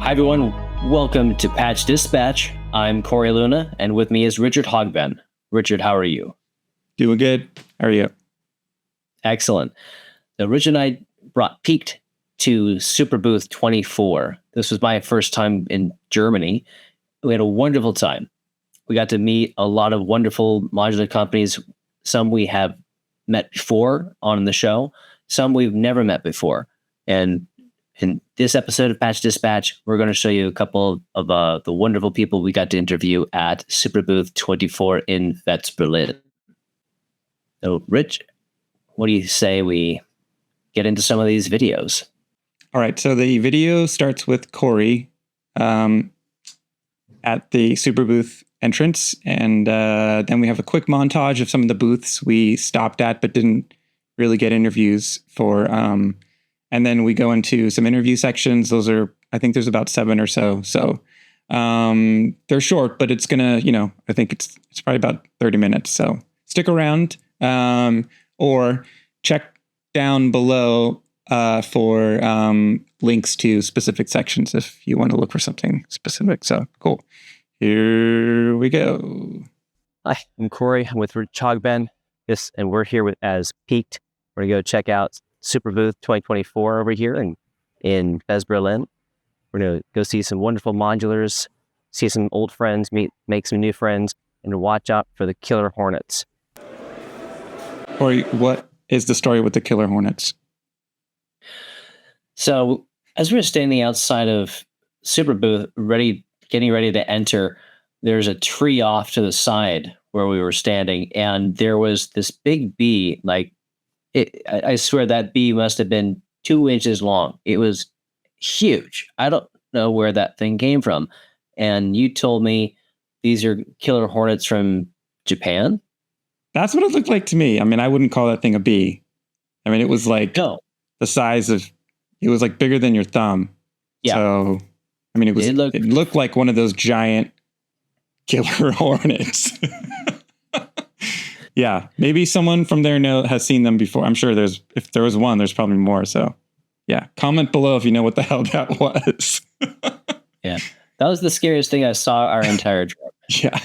Hi, everyone. Welcome to Patch Dispatch. I'm Corey Luna, and with me is Richard Hogben. Richard, how are you? Doing good. How are you? Excellent. So Richard and I brought Piqued to Superbooth24. This was my first time in Germany. We had a wonderful time. We got to meet a lot of wonderful modular companies. Some we have met before on the show. Some we've never met before. And in this episode of Patch Dispatch, we're going to show you a couple of the wonderful people we got to interview at Superbooth24 in Berlin. So, Rich, what do you say we get into some of these videos? All right. So the video starts with Corey at the Superbooth entrance. And then we have a quick montage of some of the booths we stopped at but didn't really get interviews for. And then we go into some interview sections. Those are, I think there's about 7 or so. So they're short, but it's going to, I think it's probably about 30 minutes. So stick around or check down below for links to specific sections if you want to look for something specific. So cool. Here we go. Hi, I'm Corey. I'm with Rich Hogben. Yes, and we're here as Piqued. We're going to go check out Superbooth 2024 over here in Berlin. We're going to go see some wonderful modulars, see some old friends, make some new friends, and watch out for the killer hornets. Corey, what is the story with the killer hornets? So, as we were standing outside of Superbooth, getting ready to enter, there's a tree off to the side where we were standing, and there was this big bee, I swear that bee must have been 2 inches long. It was huge. I don't know where that thing came from. And you told me these are killer hornets from Japan? That's what it looked like to me. I mean, I wouldn't call that thing a bee. I mean, it was like the size of, it was like bigger than your thumb. Yeah. So, I mean, it looked like one of those giant killer hornets. Yeah, maybe someone from there has seen them before. I'm sure if there was one, there's probably more. So yeah, comment below if you know what the hell that was. Yeah, that was the scariest thing I saw our entire trip. Yeah.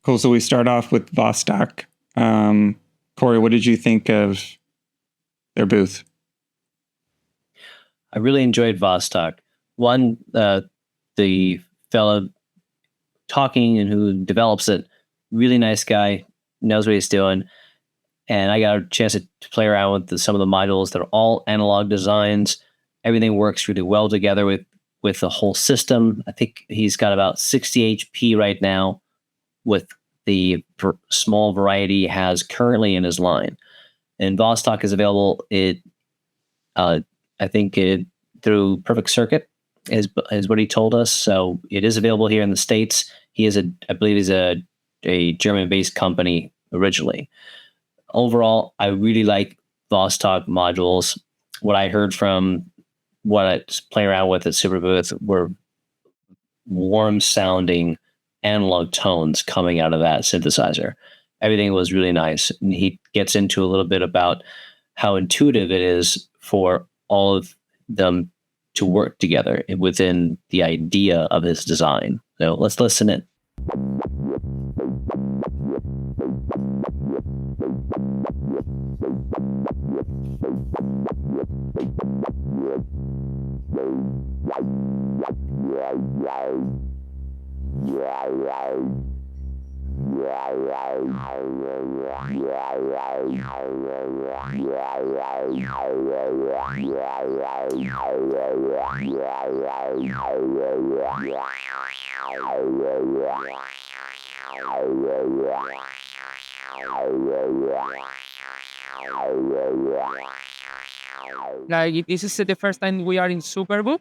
Cool. So we start off with Vostok. Corey, what did you think of their booth? I really enjoyed Vostok. One, the fellow talking and who develops it, really nice guy, knows what he's doing. And I got a chance to play around with some of the modules. They're all analog designs. Everything works really well together with the whole system. I think he's got about 60 HP right now with the small variety he has currently in his line. And Vostok is available, I think through Perfect Circuit is what he told us. So it is available here in the States. I believe he's a German-based company originally. Overall, I really like Vostok modules. What I heard from what I play around with at Superbooth were warm sounding analog tones coming out of that synthesizer. Everything was really nice. And he gets into a little bit about how intuitive it is for all of them to work together within the idea of his design. So let's listen in. Like if this is the first time we are in Superbooth,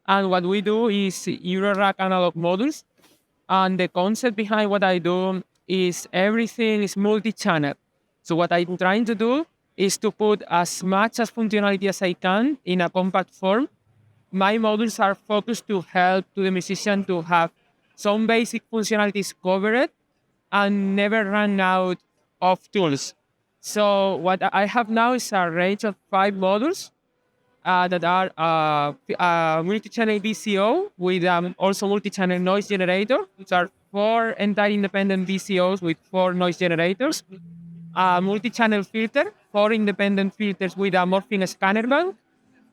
and what we do is Euro-rack analog modules. And the concept behind what I do is everything is multi-channel. So what I'm trying to do is to put as much as functionality as I can in a compact form. My modules are focused to help to the musician to have some basic functionalities covered and never run out of tools. So what I have now is a range of 5 modules that are multi-channel VCO with also multi-channel noise generator, which are 4 entire independent VCOs with 4 noise generators, a multi-channel filter, 4 independent filters with a morphing scanner bank,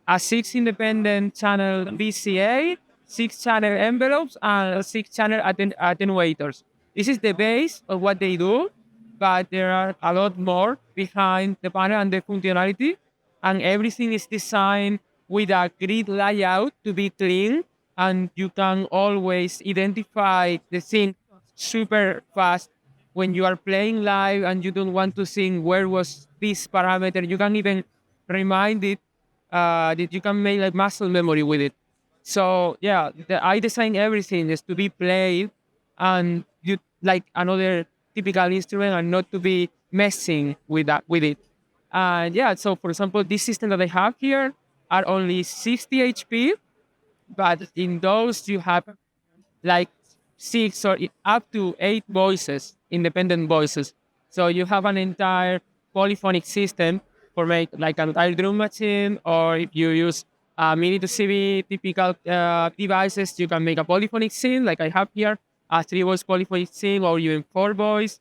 a 6 independent channel VCA, 6 channel envelopes, and 6 channel attenuators. This is the base of what they do, but there are a lot more behind the panel and the functionality, and everything is designed with a grid layout to be clean, and you can always identify the thing super fast when you are playing live and you don't want to think where was this parameter. You can even remind it that you can make like muscle memory with it. So yeah, I design everything just to be played and you like another typical instrument and not to be messing with it. And yeah, so for example, this system that I have here are only 60 HP, but in those you have like 6 or up to 8 voices, independent voices. So you have an entire polyphonic system for make like an entire drum machine, or if you use MIDI to CV typical devices, you can make a polyphonic scene like I have here, a 3 voice polyphonic scene, or even 4 voice.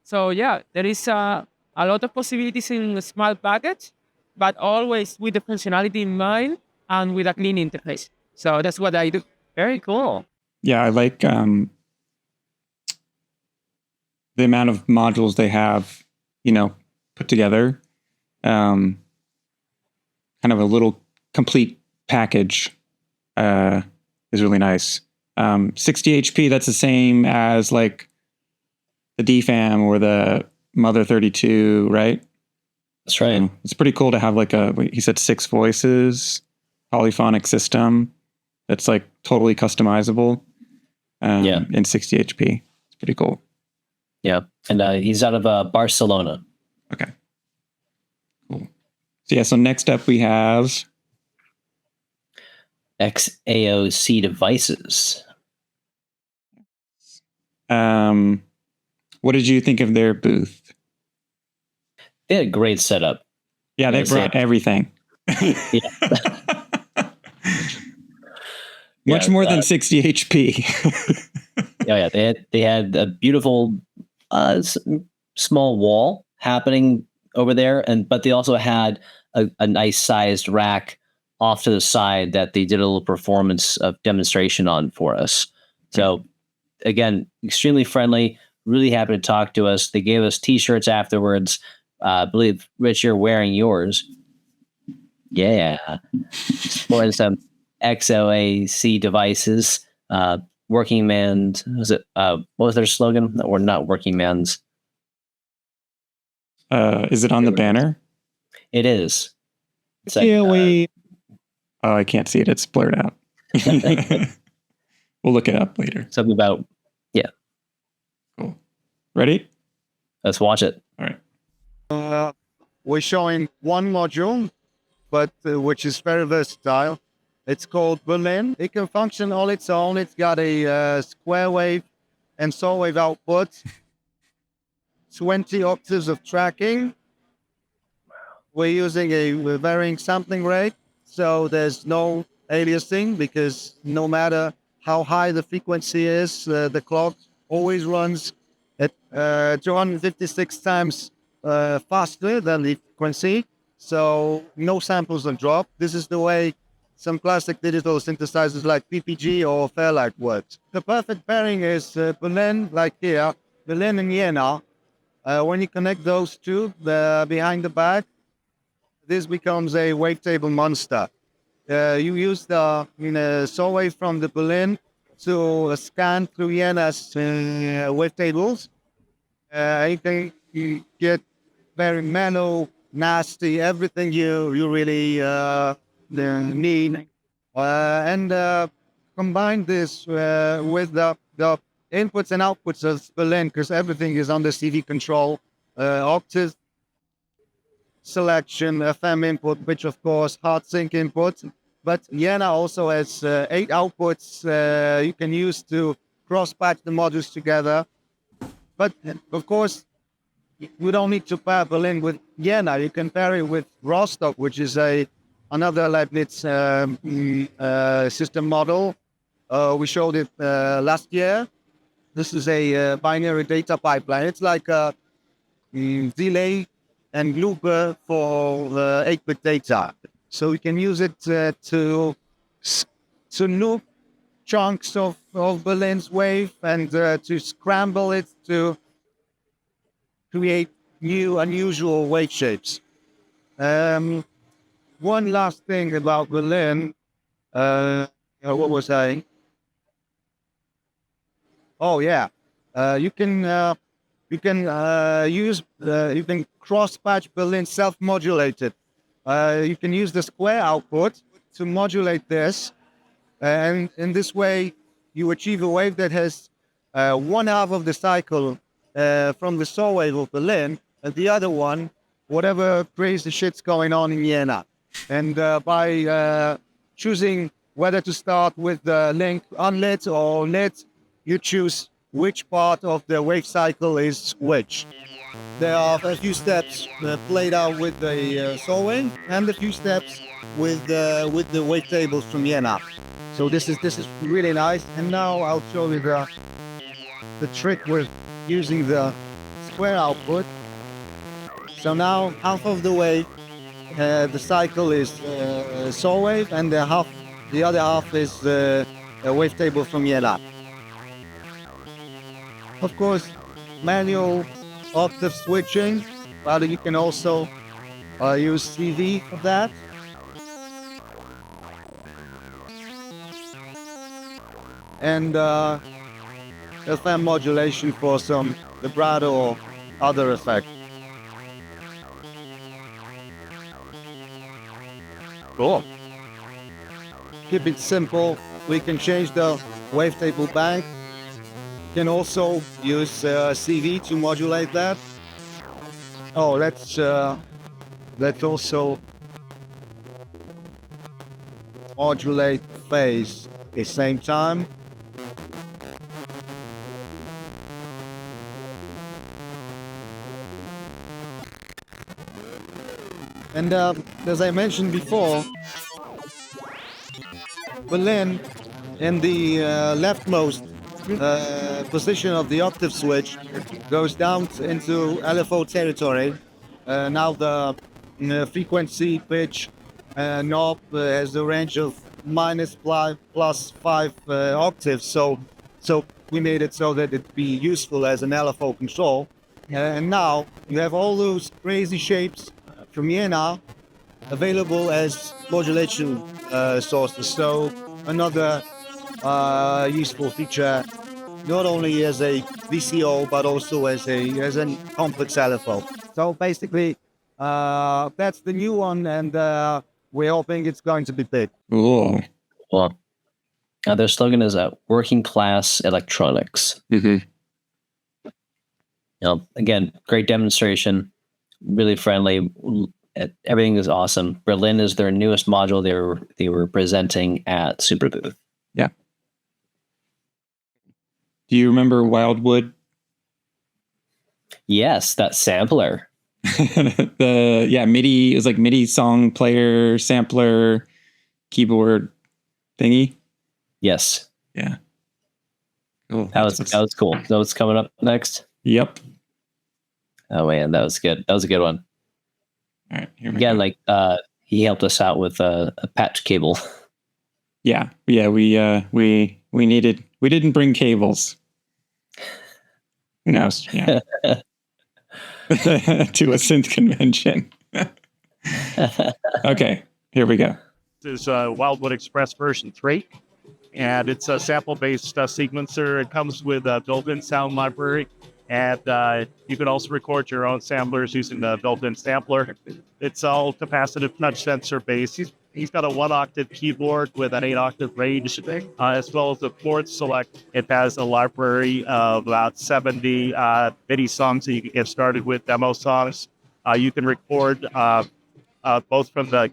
So yeah, there is a lot of possibilities in a small package, but always with the functionality in mind and with a clean interface. So that's what I do. Very cool. Yeah, I like the amount of modules they have, put together. Kind of a little complete package is really nice. 60 HP, that's the same as like the DFAM or the Mother 32, right? That's right. It's pretty cool to have like he said 6 voices, polyphonic system that's like totally customizable in 60 HP. It's pretty cool. Yeah. And he's out of Barcelona. Okay. Cool. So next up we have Xaoc Devices. What did you think of their booth? They had a great setup. Yeah, they brought everything. Yeah. Much more than 60 HP. Yeah. They had a beautiful small wall happening over there, but they also had a nice sized rack off to the side that they did a little performance of demonstration on for us. So again, extremely friendly, really happy to talk to us. They gave us t-shirts afterwards. I believe, Rich, you're wearing yours. Yeah. Sporting some Xaoc Devices. Working man's, what was their slogan? Or not working man's? Is it on the banner? It is. It's like, oh, I can't see it. It's blurred out. We'll look it up later. Something about, yeah. Cool. Ready? Let's watch it. All right. We're showing one module, but which is very versatile. It's called Berlin. It can function all its own. It's got a square wave and saw wave output, 20 octaves of tracking. We're using a varying sampling rate, so there's no aliasing because no matter how high the frequency is, the clock always runs at 256 times faster than the frequency. so no samples are dropped. This is the way some classic digital synthesizers like PPG or Fairlight works. The perfect pairing is Berlin, like here, Berlin and Jena. When you connect those two behind the back, this becomes a wavetable monster. You use the saw wave from the Berlin to scan through Jena's wavetables. You get very mellow, nasty, everything you really need, and combine this with the inputs and outputs of Berlin, because everything is under CD control, octave selection, FM input, which of course hard sync input. But Jena also has 8 outputs you can use to cross-patch the modules together. But of course, you don't need to pair Berlin with Jena. You can pair it with Vostok, which is another Leibniz system model. We showed it last year. This is a binary data pipeline. It's like a delay and looper for 8-bit data. So you can use it to loop chunks of Berlin's wave and to scramble it to create new, unusual wave shapes. One last thing about Berlin. What was I? Oh yeah, you can cross-patch Berlin self-modulated. You can use the square output to modulate this, and in this way you achieve a wave that has one half of the cycle from the saw wave of Berlin, and the other one, whatever crazy shit's going on in Jena. And by choosing whether to start with the link unlit or lit, you choose which part of the wave cycle is which. There are a few steps played out with the saw wave, and a few steps with the wavetables from Jena. So this is really nice. And now I'll show you the trick with using the square output. So now half of the wave, the cycle is saw wave, and the other half is a wavetable from Jena. Of course, manual octave switching, but you can also use CV for that. And FM modulation for some vibrato or other effect. Cool. Keep it simple. We can change the wavetable bank. Can also use CV to modulate that. Oh, let's also modulate phase at the same time. And as I mentioned before, Berlin in the leftmost position of the octave switch goes down into LFO territory. Now the frequency pitch knob has a range of +5 octaves. So we made it so that it be useful as an LFO control. And now you have all those crazy shapes from Jena available as modulation sources. So another useful feature, not only as a VCO but also as a complex LFO. So basically, that's the new one, and we're hoping it's going to be big. Cool. Well, their slogan is working class electronics. Mm-hmm. Again, great demonstration, really friendly. Everything is awesome. Berlin is their newest module they were presenting at Superbooth. Yeah. Do you remember Wildwood? Yes, that sampler. MIDI, it was like MIDI song player, sampler, keyboard thingy. Yes. Yeah. Cool. That was cool. So what's coming up next? Yep. Oh man, that was good. That was a good one. All right, here we Yeah, go. like he helped us out with a patch cable. Yeah, we didn't bring cables. Who knows? Yeah. To a synth convention. Okay, here we go. This is Wildwood Express version 3, and it's a sample-based sequencer. It comes with a built-in sound library, and you can also record your own samplers using the built-in sampler. It's all capacitive touch sensor based. He's got a 1-octave keyboard with an 8-octave range, as well as a chord select. It has a library of about 70 MIDI songs that you can get started with, demo songs. You can record both from the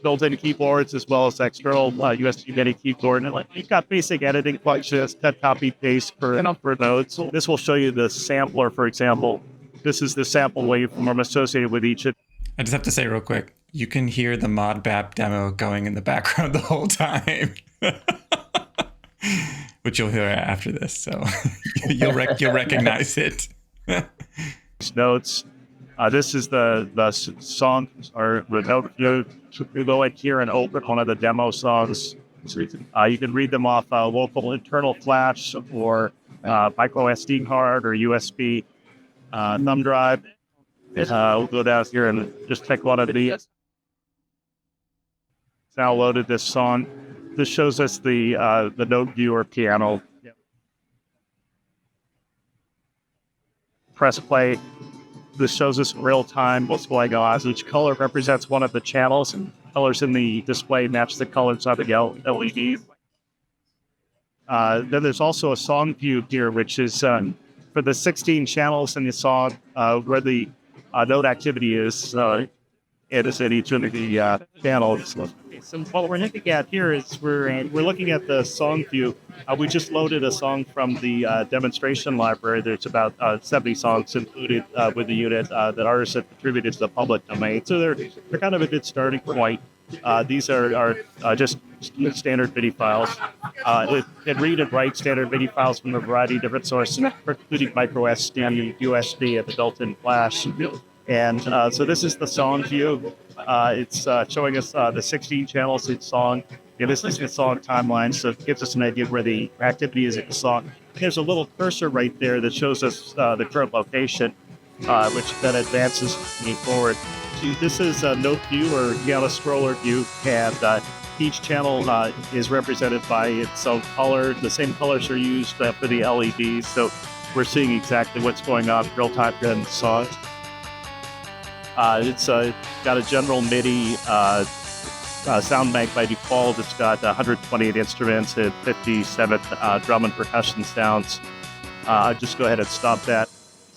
built-in keyboards as well as external USB MIDI keyboard. And you've got basic editing functions, cut, copy, paste for notes. This will show you the sampler, for example. This is the sample waveform associated with each. I just have to say real quick, you can hear the Modbap demo going in the background the whole time, which you'll hear after this. So you'll recognize it. Notes. This is the song, or the note. You go in here and open one of the demo songs. You can read them off local internal flash or micro SD card or USB thumb drive. We'll go down here and just take one of these. Now loaded this song. This shows us the note viewer piano. Press play. This shows us in real time what's going on. Each color represents one of the channels, and colors in the display match the colors on the LED. Then there's also a song view here, which is for the 16 channels in the song where the note activity is. It is at each of the channels. So what we're looking at here is we're looking at the song view. We just loaded a song from the demonstration library. There's about 70 songs included with the unit that artists have contributed to the public domain. So they're kind of a good starting point. These are just standard MIDI files. It read and write standard MIDI files from a variety of different sources, including micro SD, USB, and the built-in flash. And so this is the song view. It's showing us the 16 channels each song. And this is the song timeline, so it gives us an idea of where the activity is in the song. There's a little cursor right there that shows us the current location, which then advances me forward. This is a note view or piano scroller view, and each channel is represented by its own color. The same colors are used for the LEDs, so we're seeing exactly what's going on real time in the song. It's got a general MIDI sound bank by default. It's got 128 instruments and 57 drum and percussion sounds. I'll just go ahead and stop that.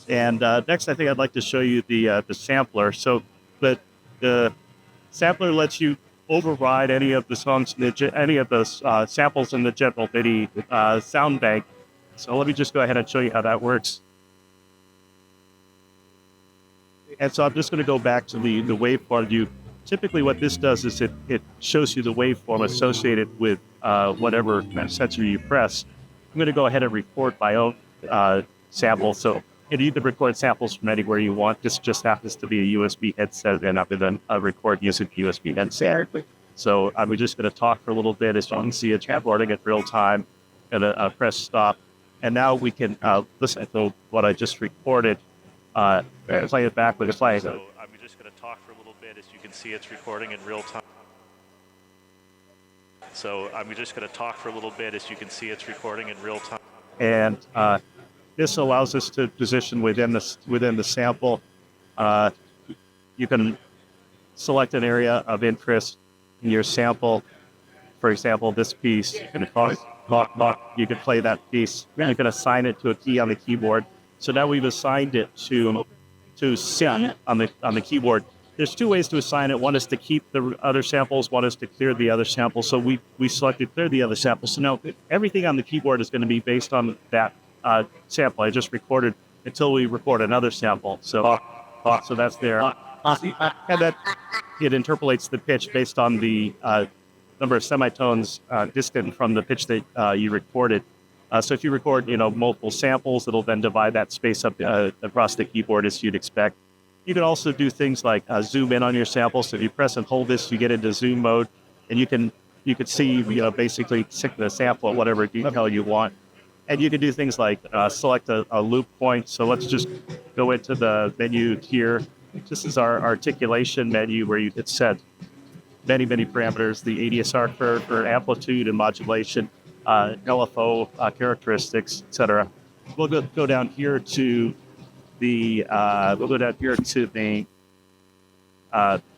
And next, I think I'd like to show you the sampler. So the sampler lets you override any of the songs, any of those samples in the general MIDI sound bank. So let me just go ahead and show you how that works. And so I'm just going to go back to the waveform view. Typically what this does is it shows you the waveform associated with whatever sensor you press. I'm going to go ahead and record my own sample. So you can record samples from anywhere you want. This just happens to be a USB headset, and I'm going to record using the USB headset. So I'm just going to talk for a little bit. As you can see, it's recording at real time. Going to press stop. And now we can listen to what I just recorded. Play it back with a play. So I'm just going to talk for a little bit. As you can see, it's recording in real time. So I'm just going to talk for a little bit. As you can see, it's recording in real time. And this allows us to position within the sample. You can select an area of interest in your sample. For example, this piece. You can you can play that piece. You can assign it to a key on the keyboard. So now we've assigned it to synth on the keyboard. There's two ways to assign it. One is to keep the other samples. One is to clear the other samples. So we selected clear the other samples. So now everything on the keyboard is going to be based on that sample I just recorded until we record another sample. So that's there. And that it interpolates the pitch based on the number of semitones distant from the pitch that you recorded. So if you record, multiple samples, it'll then divide that space up across the keyboard as you'd expect. You can also do things like zoom in on your sample. So if you press and hold this, you get into zoom mode, and you can see, basically stick the sample at whatever detail you want. And you can do things like select a loop point. So let's just go into the menu here. This is our articulation menu where you can set many parameters, the ADSR curve for amplitude and modulation, LFO characteristics, etc. We'll go down here to the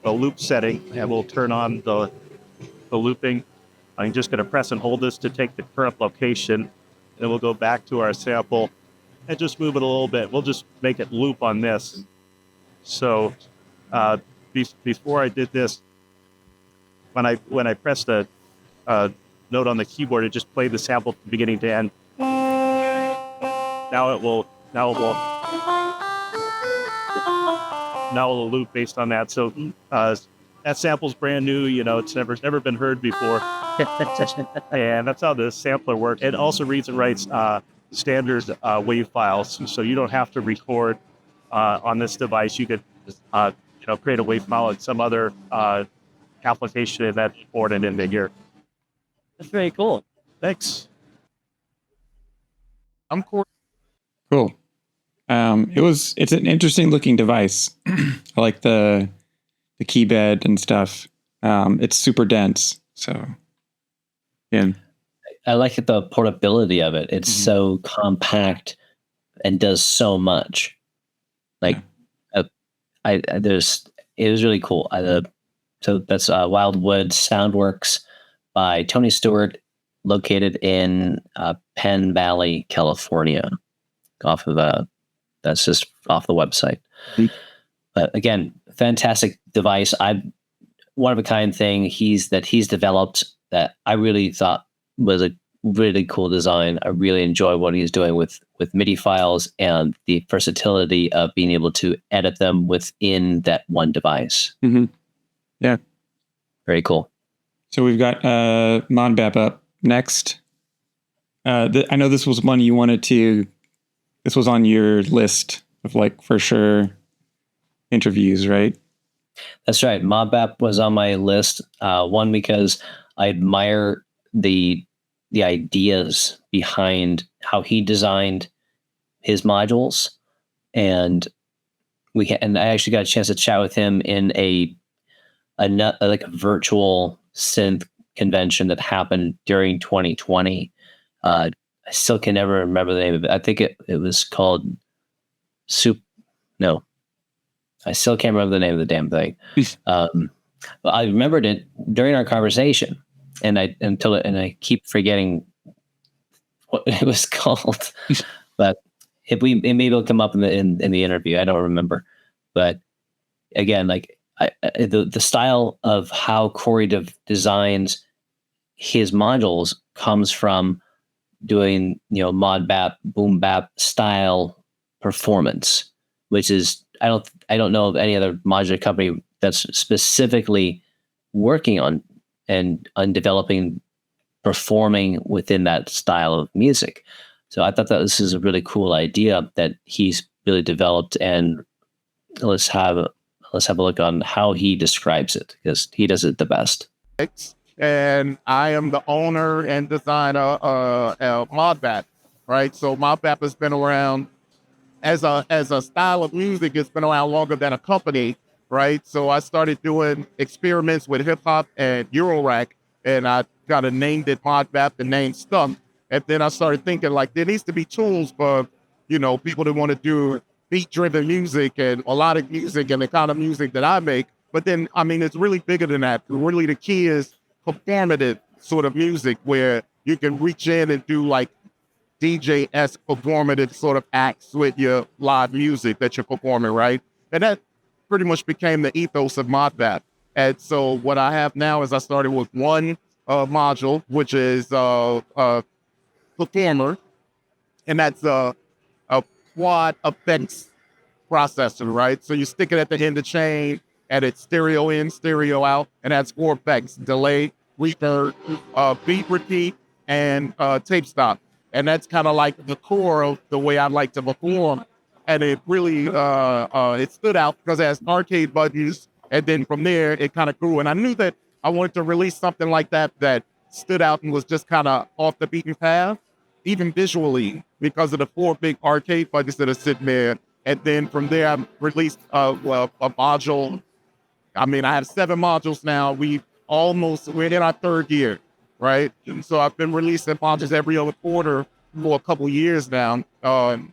loop setting, and we'll turn on the looping. I'm just going to press and hold this to take the current location, and we'll go back to our sample and just move it a little bit. We'll just make it loop on this. So before I did this, when I pressed a note on the keyboard, it just played the sample from beginning to end. Now it will loop based on that. So that sample's brand new. It's never been heard before. And that's how the sampler works. It also reads and writes standard WAV files, so you don't have to record on this device. You could create a WAV file in some other application and then import it into here. That's very cool. Thanks. I'm cool. Cool. It's an interesting looking device. I like the key bed and stuff. It's super dense. So, yeah. I like the portability of it. It's so compact and does so much. Like, it was really cool. So that's Wildwood Soundworks by Tony Stewart, located in Penn Valley, California. That's just off the website. But again, fantastic device. One of a kind thing he's developed that I really thought was a really cool design. I really enjoy what he's doing with MIDI files and the versatility of being able to edit them within that one device. Mm-hmm. Yeah. Very cool. So we've got Modbap up next. I know this was one you wanted to. This was on your list of for sure interviews, right? That's right. Modbap was on my list. One, because I admire the ideas behind how he designed his modules, and I actually got a chance to chat with him in a virtual synth convention that happened during 2020. I still can never remember the name of it. I think it was called No, I still can't remember the name of the damn thing. But I remembered it during our conversation, and I keep forgetting what it was called. But maybe it'll come up in the interview. I don't remember. But again, the style of how Corey designs his modules comes from doing Modbap, boom bap style performance, which is I don't know of any other modular company that's specifically working on developing performing within that style of music. So I thought that this is a really cool idea that he's really developed, and let's have a look on how he describes it, because he does it the best. And I am the owner and designer of Modbap, right? So Modbap has been around as a style of music. It's been around longer than a company, right? So I started doing experiments with hip hop and Eurorack, and I kind of named it Modbap. The name stuck, and then I started thinking there needs to be tools for people that want to do beat-driven music and melodic music and the kind of music that I make. But then it's really bigger than that. Really, the key is performative sort of music where you can reach in and do DJ-esque performative sort of acts with your live music that you're performing, right? And that pretty much became the ethos of Modbap. And so what I have now is I started with one module, which is a performer, and that's a quad effects processor, right? So you stick it at the end of the chain, and it's stereo in, stereo out, and that's 4 effects: delay, reverb, beat repeat, and tape stop. And that's kind of the core of the way I like to perform and it really it stood out because it has arcade buttons, and then from there it kind of grew. And I knew that I wanted to release something like that stood out and was just kind of off the beaten path, even visually, because of the 4 big arcade buttons that are sitting there. And then from there, I released a module. I mean, I have 7 modules now. We're in our 3rd year, right? And so I've been releasing modules every other quarter for a couple years now. And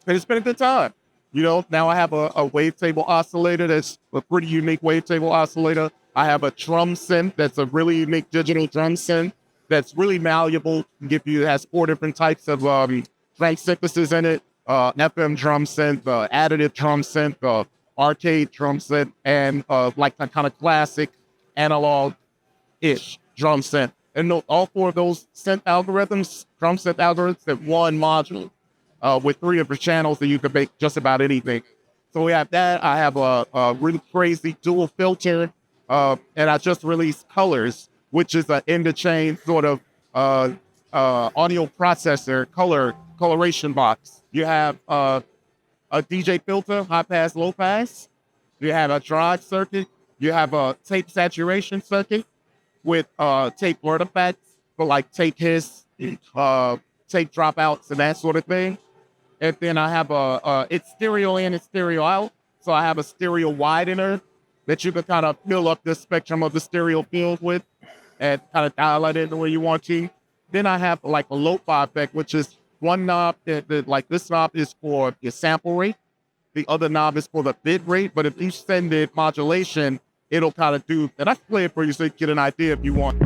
it's been a good time. You know, now I have a wavetable oscillator that's a pretty unique wavetable oscillator. I have a drum synth that's a really unique digital drum synth that's really malleable. It has 4 different types of track synthesis in it. FM drum synth, additive drum synth, arcade drum synth, and like a kind of classic analog-ish drum synth. And all 4 of those drum synth algorithms in one module with 3 different channels that you can make just about anything. So we have that. I have a really crazy dual filter, and I just released Colors, which is an end-of-chain sort of audio processor coloration box. You have a DJ filter, high pass, low pass. You have a drive circuit. You have a tape saturation circuit with tape artifacts for like tape hiss, tape dropouts, and that sort of thing. And then I have it's stereo in and stereo out. So I have a stereo widener that you can kind of fill up the spectrum of the stereo field with and kind of dial it in the way you want to. Then I have like a lo-fi effect, which is one knob like this knob is for your sample rate. The other knob is for the bit rate. But if you send it modulation, it'll kind of do, and I can play it for you so you can get an idea if you want.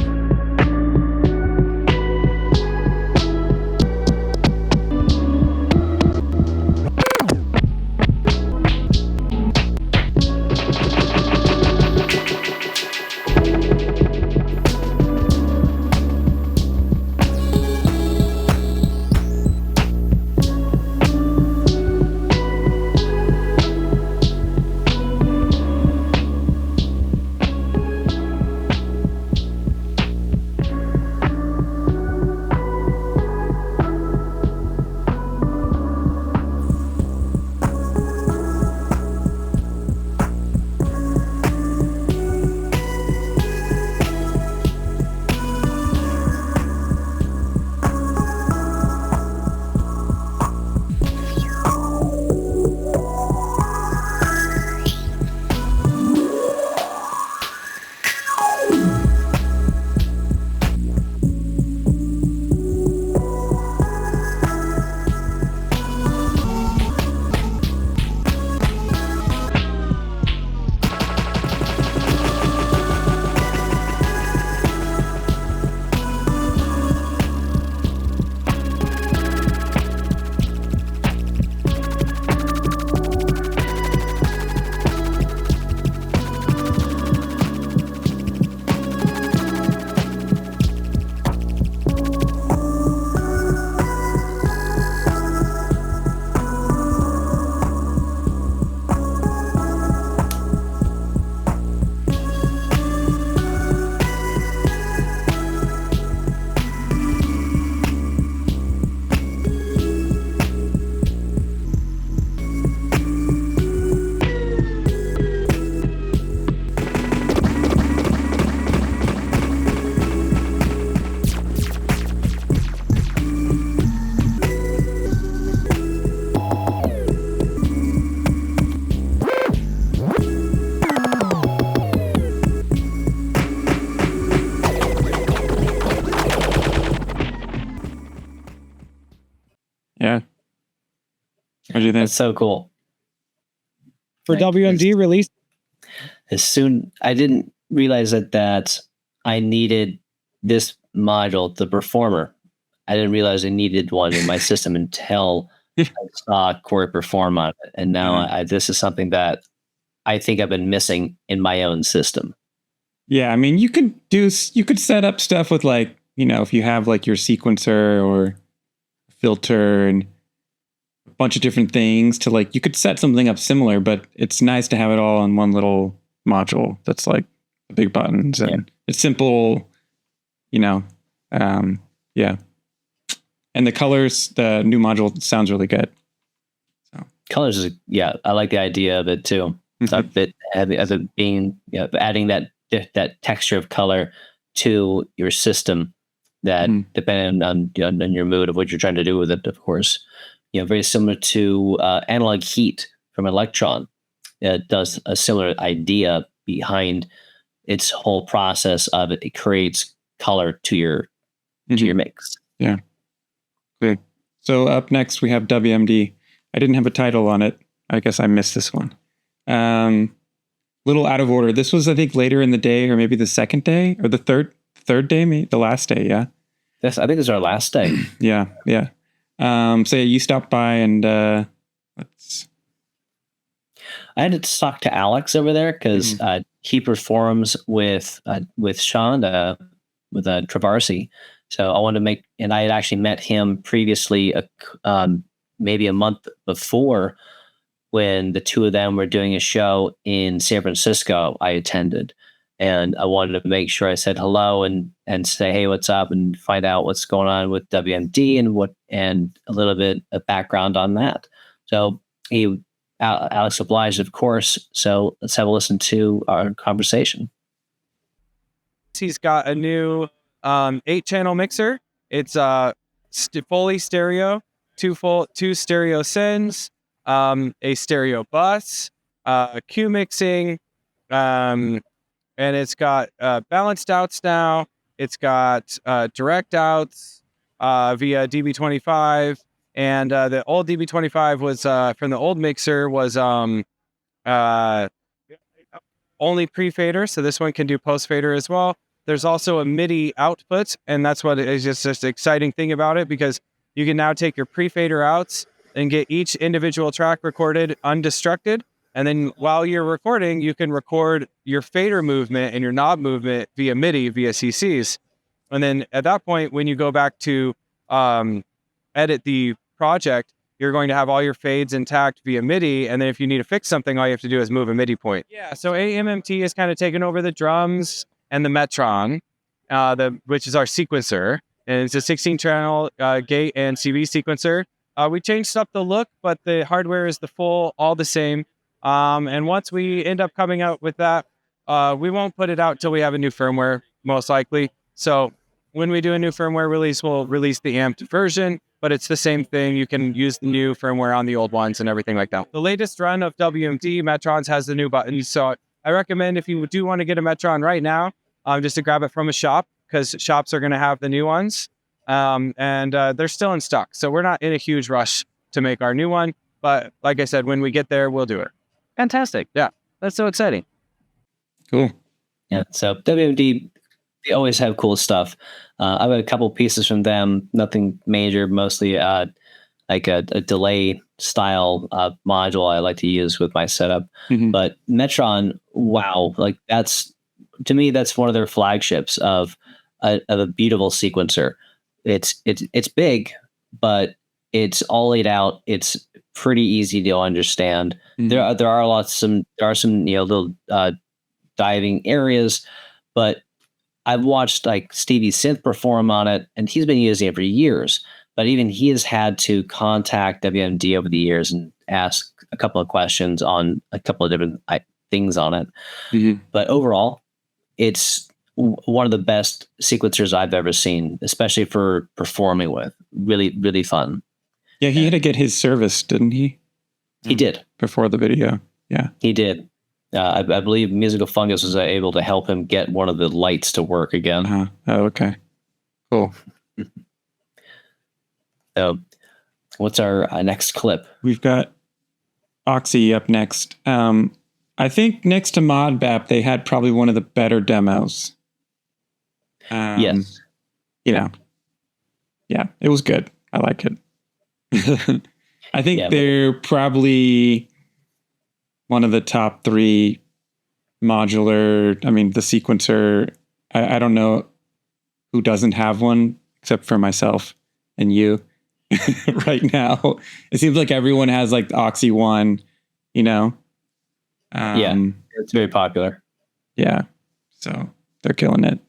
Yeah. What do you think? That's so cool. For WMD release? I didn't realize that I needed this module, the performer. I didn't realize I needed one in my system until I saw Corey perform on it. And now this is something that I think I've been missing in my own system. Yeah, I mean, you could set up stuff with, like, you know, if you have like your sequencer or filter and a bunch of different things to, like, you could set something up similar, but it's nice to have it all in one little module that's like the big buttons and it's simple, you know. Yeah. And the colors, the new module sounds really good. So colors is I like the idea of it too. It's a bit heavy as it being adding that texture of color to your system that depending on your mood of what you're trying to do with it, of course. Very similar to analog heat from Electron. It does a similar idea behind its whole process of it. It creates color to your mix. Yeah. Good. So up next we have WMD. I didn't have a title on it. I guess I missed this one. Little out of order. This was, I think, later in the day, or maybe the second day, or the third day, maybe the last day. Yeah. I think this is our last day. Yeah. So you stopped by and I had to talk to Alex over there because he performs with Sean with Travarsi. So I wanted to make, and I had actually met him previously, maybe a month before, when the two of them were doing a show in San Francisco. I attended, and I wanted to make sure I said hello and say, hey, what's up, and find out what's going on with WMD and a little bit of background on that. So Alex obliged, of course. So let's have a listen to our conversation. He's got a new 8-channel mixer. It's fully stereo, two stereo sends, a stereo bus, Q mixing, and it's got balanced outs now. It's got direct outs via DB25, and the old DB25 was from the old mixer was only pre-fader, so this one can do post-fader as well. There's also a MIDI output, and that's what is just an exciting thing about it, because you can now take your pre-fader outs and get each individual track recorded undestructed. And then while you're recording, you can record your fader movement and your knob movement via MIDI, via CCs. And then at that point, when you go back to edit the project, you're going to have all your fades intact via MIDI. And then if you need to fix something, all you have to do is move a MIDI point. Yeah, so AMMT has kind of taken over the drums and the Metron, which is our sequencer. And it's a 16-channel gate and CV sequencer. We changed up the look, but the hardware is all the same. And once we end up coming out with that, we won't put it out till we have a new firmware, most likely. So when we do a new firmware release, we'll release the amped version, but it's the same thing. You can use the new firmware on the old ones and everything like that. The latest run of WMD Metrons has the new buttons. So I recommend, if you do want to get a Metron right now, just to grab it from a shop, because shops are going to have the new ones. And they're still in stock. So we're not in a huge rush to make our new one. But like I said, when we get there, we'll do it. Fantastic. Yeah. That's so exciting. Cool. Yeah. So WMD, they always have cool stuff. I've got a couple pieces from them, nothing major, mostly like a delay style module I like to use with my setup. But Metron, wow, like to me, that's one of their flagships of a beautiful sequencer. It's big, but it's all laid out. It's pretty easy to understand. There are some little diving areas, but I've watched like Stevie Synth perform on it, and he's been using it for years. But even he has had to contact WMD over the years and ask a couple of questions on a couple of different things on it. But overall, it's one of the best sequencers I've ever seen, especially for performing with. Really, really fun. Yeah, he had to get his service, didn't he? He did. Before the video. Yeah. He did. I believe Musical Fungus was able to help him get one of the lights to work again. Oh, okay. Cool. So what's our next clip? We've got OXI up next. I think next to Modbap, they had probably one of the better demos. Yes. Yeah, it was good. I like it. I think they're probably one of the top 3 modular. I mean, the sequencer. I don't know who doesn't have one except for myself and you right now. It seems like everyone has like the OXI one, it's very popular. Yeah. So they're killing it.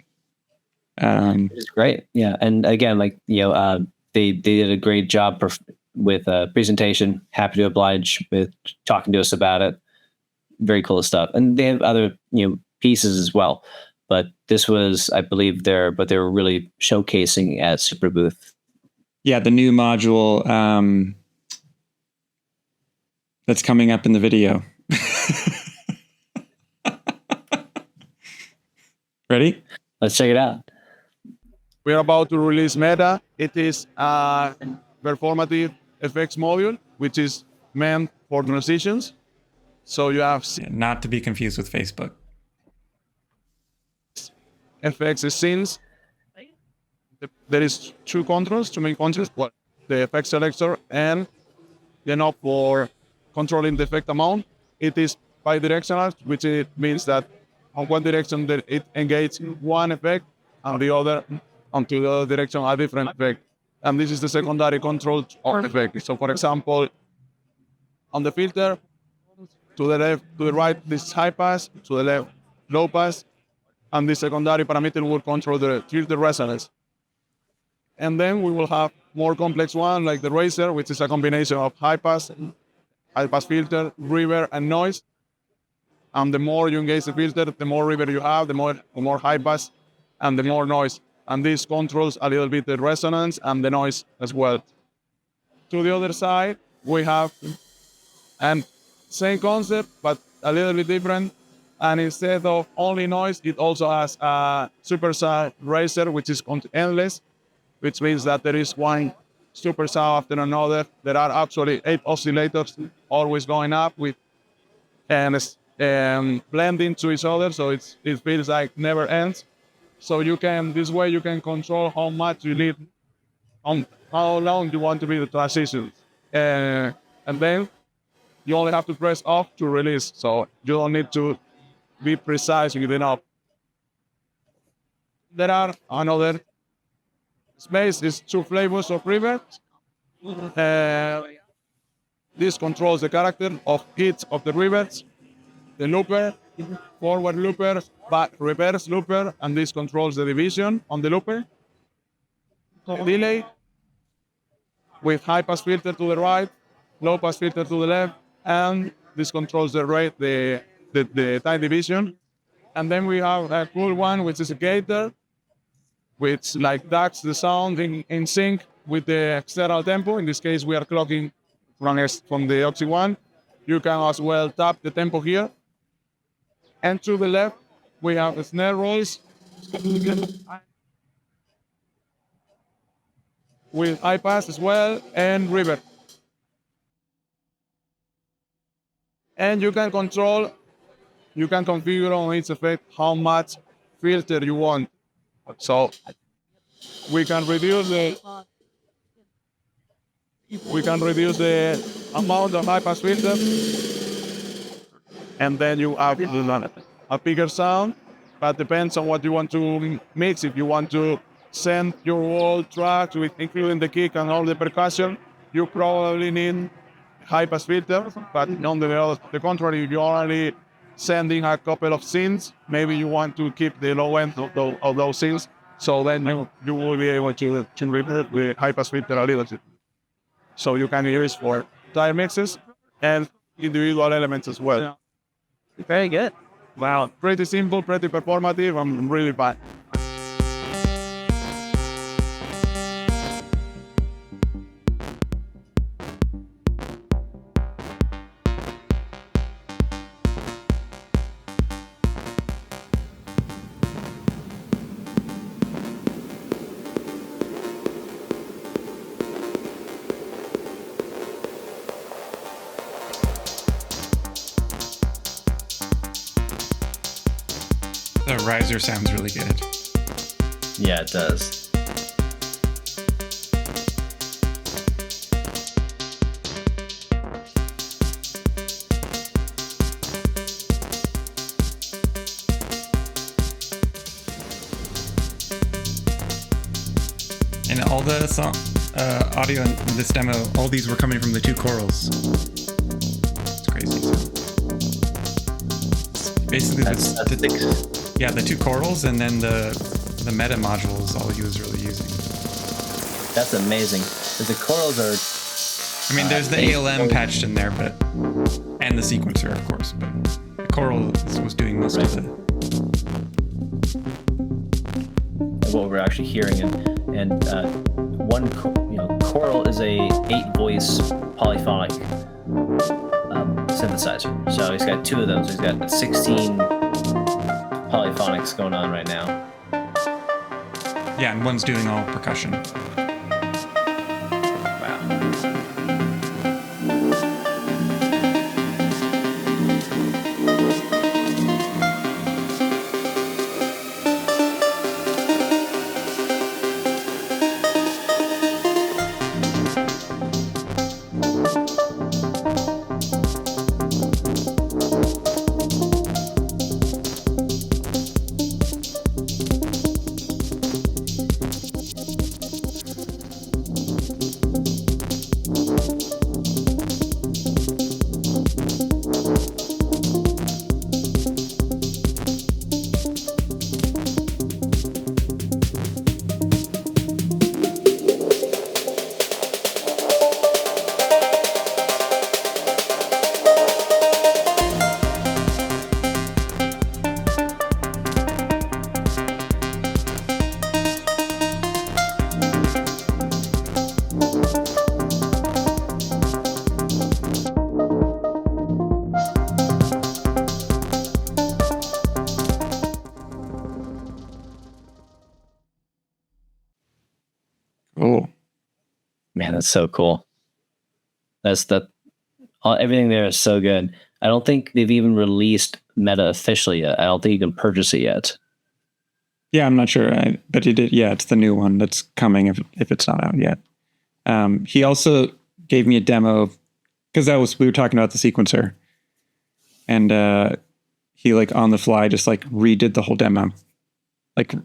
It's great. Yeah. And again, like, they did a great job with a presentation. Happy to oblige with talking to us about it. Very cool stuff. And they have other, pieces as well. But this was, I believe, they were really showcasing at Superbooth. Yeah, the new module that's coming up in the video. Ready? Let's check it out. We're about to release Meta. It is a performative effects module, which is meant for transitions. So you have Not to be confused with Facebook. effects scenes. There is two main controls. Well, the effect selector and the knob for controlling the effect amount. It is bidirectional, which it means that on one direction that it engages one effect, and the other onto the other direction a different effect. And this is the secondary control of the effect. So for example, on the filter, to the left, to the right, this is high pass, to the left, low pass, and the secondary parameter will control the filter resonance. And then we will have more complex one like the Razer, which is a combination of high pass filter, reverb, and noise. And the more you engage the filter, the more reverb you have, the more high pass, and the more noise. And this controls a little bit the resonance and the noise as well. To the other side, we have, and same concept, but a little bit different. And instead of only noise, it also has a superside Razer, which is endless, which means that there is one superside after another. There are actually 8 oscillators always going up with and blending to each other, so it feels like never ends. So this way you can control how much you need, on how long you want to be the transitions, and then you only have to press off to release. So you don't need to be precise with the knob. There are another space is 2 flavors of reverb. This controls the character of each of the reverbs. The looper, forward looper, back reverse looper, and this controls the division on the looper. Delay with high pass filter to the right, low pass filter to the left, and this controls the rate, the time division. And then we have a cool one, which is a gator, which ducks the sound in sync with the external tempo. In this case, we are clocking from the OXI one. You can as well tap the tempo here. And to the left, we have snare rolls with high pass as well and reverb. And you can configure on each effect how much filter you want. So we can reduce the amount of high pass filter, and then you have a bigger sound, but depends on what you want to mix. If you want to send your whole track with including the kick and all the percussion, you probably need high pass filter. But on the contrary, if you're only sending a couple of synths, maybe you want to keep the low end of those synths, so then you will be able to reverb the high pass filter a little bit. So you can use for tire mixes and individual elements as well. Yeah. Very good. Wow, pretty simple, pretty performative. I'm really fine. The riser sounds really good. Yeah, it does. And all the audio in this demo, all these were coming from the 2 chorals. It's crazy. Basically, the 2 chorals, and then the meta module is all he was really using. That's amazing. The chorals are I mean, there's the ALM patched in there, but and the sequencer, of course, but the choral was doing most of the. What we're actually hearing, and one, choral is a 8-voice polyphonic synthesizer. So he's got 2 of those. He's got 16 polyphonics going on right now. Yeah, and one's doing all percussion. Oh, man, that's so cool. Everything there is so good. I don't think they've even released Meta officially yet. I don't think you can purchase it yet. Yeah, I'm not sure, but it did. Yeah, it's the new one that's coming if it's not out yet. He also gave me a demo because we were talking about the sequencer, and he on the fly just redid the whole demo,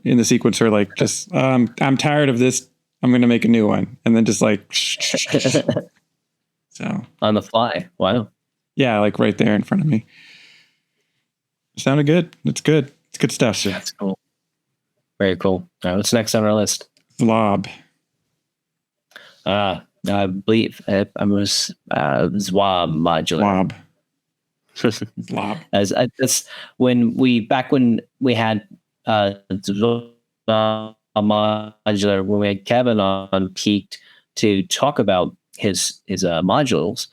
in the sequencer, just I'm tired of this. I'm going to make a new one. And then just so on the fly. Wow. Yeah. Right there in front of me. It sounded good. It's good. It's good stuff. That's cool. Very cool. All right. What's next on our list? Zlob. I believe I was Zlob Modular. Zlob. That's when we had Zlob Modular, when we had Kevin on Piqued to talk about his modules.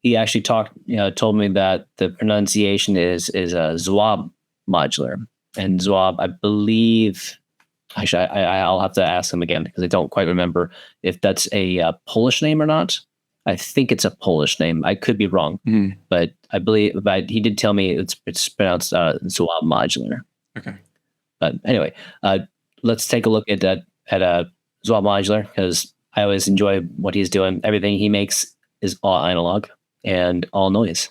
He actually told me that the pronunciation is Zlob Modular, and Zlob, I believe. Actually, I'll have to ask him again because I don't quite remember if that's a Polish name or not. I think it's a Polish name. I could be wrong, but I believe. But he did tell me it's pronounced Zlob Modular. Okay. But anyway, let's take a look at Zlob Modular because I always enjoy what he's doing. Everything he makes is all analog and all noise.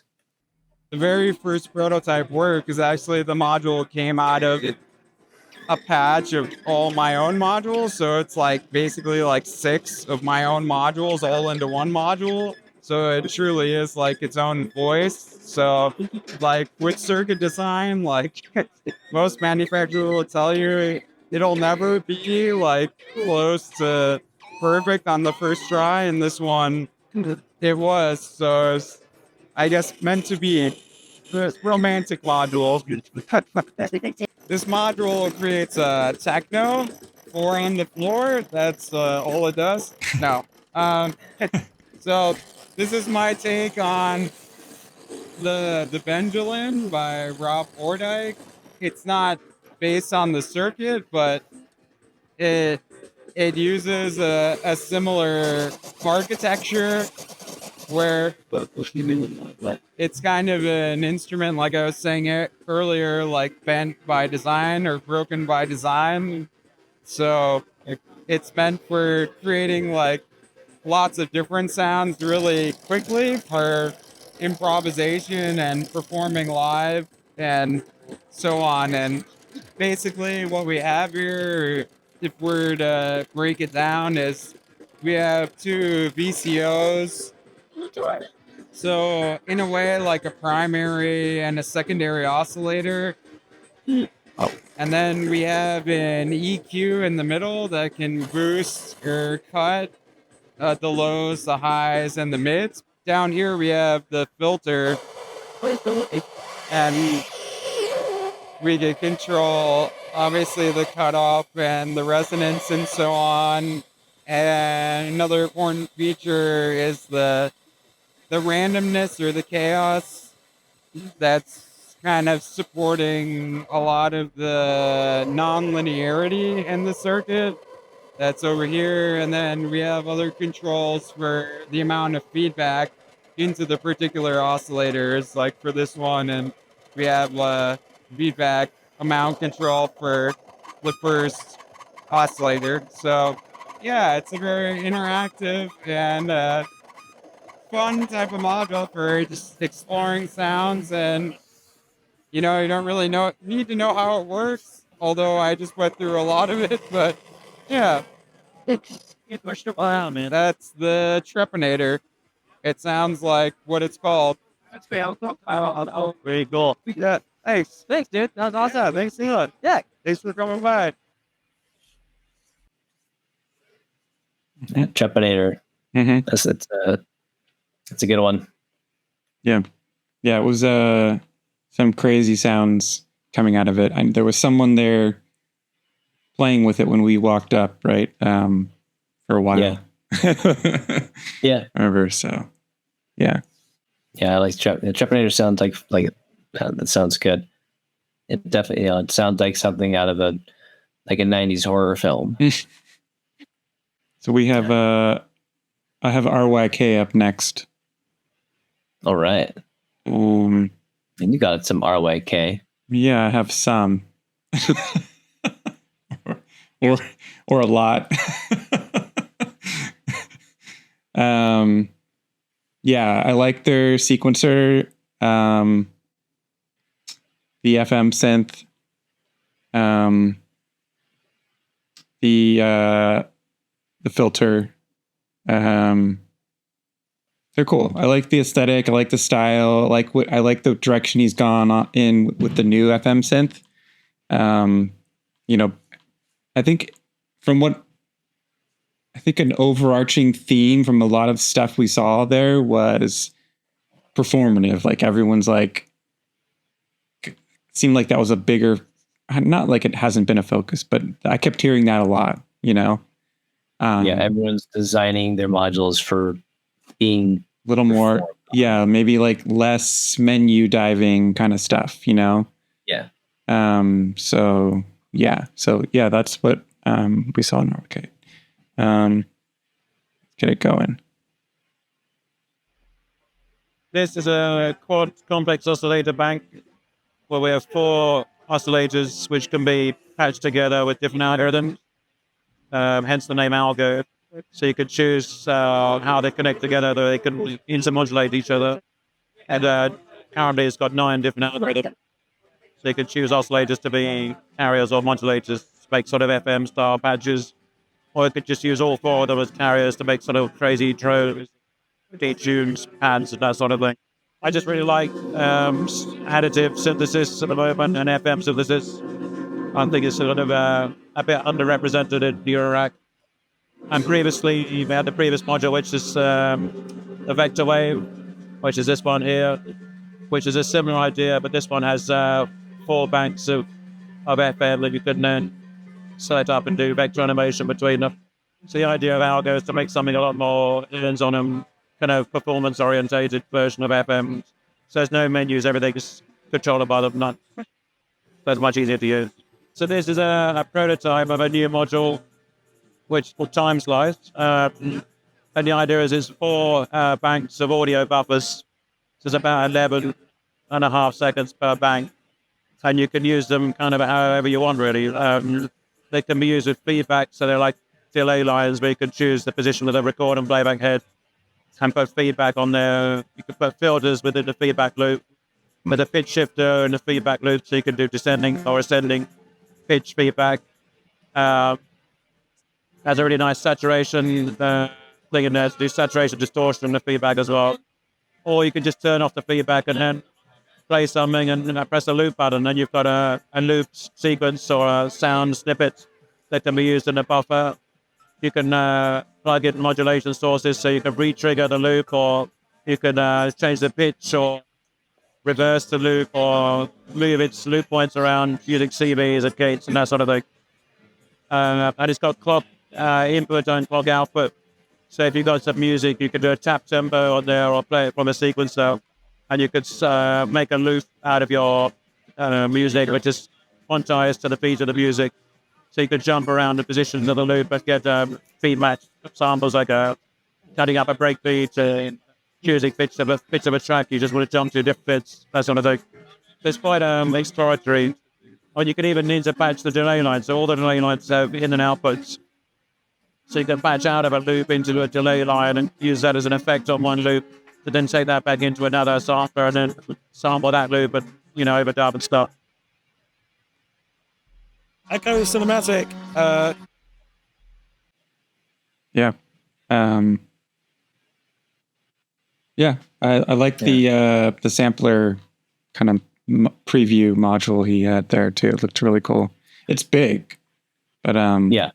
The very first prototype work is actually the module came out of a patch of all my own modules. So it's basically 6 of my own modules all into one module. So it truly is its own voice. So with circuit design, most manufacturers will tell you it'll never be close to perfect on the first try. And this one, it was. So it's, I guess, meant to be a romantic module. This module creates a techno 4 on the floor. That's all it does. No. So this is my take on the Benjamin by Rob Ordike. It's not based on the circuit, but it uses a similar architecture where it's kind of an instrument, like I was saying earlier, bent by design or broken by design. So it's meant for creating lots of different sounds really quickly for improvisation and performing live and so on. And basically what we have here, if we're to break it down, is we have 2 VCOs. So in a way, a primary and a secondary oscillator. And then we have an EQ in the middle that can boost or cut. the lows, the highs, and the mids. Down here we have the filter, and we can control obviously the cutoff and the resonance and so on. And another important feature is the randomness or the chaos that's kind of supporting a lot of the non-linearity in the circuit. That's over here, and then we have other controls for the amount of feedback into the particular oscillators, like for this one, and we have feedback amount control for the first oscillator. So yeah, it's a very interactive and fun type of module for just exploring sounds, and you don't really need to know how it works, although I just went through a lot of it, but yeah. Wow, man. That's the trepanator. It sounds like what it's called. Very cool. Yeah. Thanks, dude. That was awesome. Thanks a lot. Yeah. Thanks for coming by. Trepanator. Mm-hmm. It's a good one. Yeah. It was some crazy sounds coming out of it. There was someone there playing with it when we walked up, right? For a while. Yeah. Yeah. I remember. So, yeah. Yeah, I like the Trepanator sounds like that sounds good. It definitely, it sounds like something out of a 90s horror film. So we have I have RYK up next. All right. And you got some RYK. Yeah, I have some. or a lot. Yeah, I like their sequencer, the FM synth, the filter. They're cool. I like the aesthetic. I like the style. I like the direction he's gone in with the new FM synth. I think an overarching theme from a lot of stuff we saw there was performative. Like everyone's seemed like that was a bigger, not like it hasn't been a focus, but I kept hearing that a lot, Yeah, everyone's designing their modules for being a little more, maybe less menu diving kind of stuff, Yeah. So that's what we saw in RYK. Get it going. This is a quad complex oscillator bank where we have 4 oscillators which can be patched together with different algorithms, hence the name algo. So you could choose how they connect together, they can intermodulate each other. And currently it's got 9 different algorithms. So you could choose oscillators to be carriers or modulators to make sort of FM style patches. Or you could just use all 4 of them as carriers to make sort of crazy drones, detunes, pads, and that sort of thing. I just really like additive synthesis at the moment and FM synthesis. I think it's sort of a bit underrepresented in Eurorack. And previously, we had the previous module, which is the vector wave, which is this one here, which is a similar idea, but this one has 4 banks of FM that you can then set up and do vector animation between them. So the idea of algo is to make something a lot more hands-on and kind of performance-orientated version of FM. So there's no menus, everything's controlled by the nut. So it's much easier to use. So this is a prototype of a new module, which is called time slice. And the idea is there's 4 banks of audio buffers. So it's about 11.5 seconds per bank. And you can use them kind of however you want, really. They can be used with feedback, so they're like delay lines where you can choose the position of the record and playback head and put feedback on there. You can put filters within the feedback loop with a pitch shifter in the feedback loop, so you can do descending or ascending pitch feedback. Has a really nice saturation thing in there to do saturation distortion in the feedback as well. Or you can just turn off the feedback and then play something and press the loop button, and you've got a loop sequence or a sound snippet that can be used in the buffer. You can plug-in modulation sources, so you can re-trigger the loop, or you can change the pitch, or reverse the loop, or move its loop points around using CBs and gates and that sort of thing. And it's got clock input and clock output. So if you've got some music, you can do a tap tempo on there or play it from a sequencer, and you could make a loop out of your music, which is montaged to the beat of the music. So you could jump around the positions of the loop and get feedback samples, like cutting up a breakbeat, choosing bits of a track you just want to jump to different bits, that sort of thing. It's quite exploratory. Or you can even need to patch the delay line, so all the delay lines have in and outputs. So you can patch out of a loop into a delay line and use that as an effect on one loop, to then take that back into another sampler and then sample that loop and, overdub and stuff. Echo Cinematic. Yeah. I like the sampler kind of preview module he had there too. It looked really cool. It's big, but yeah,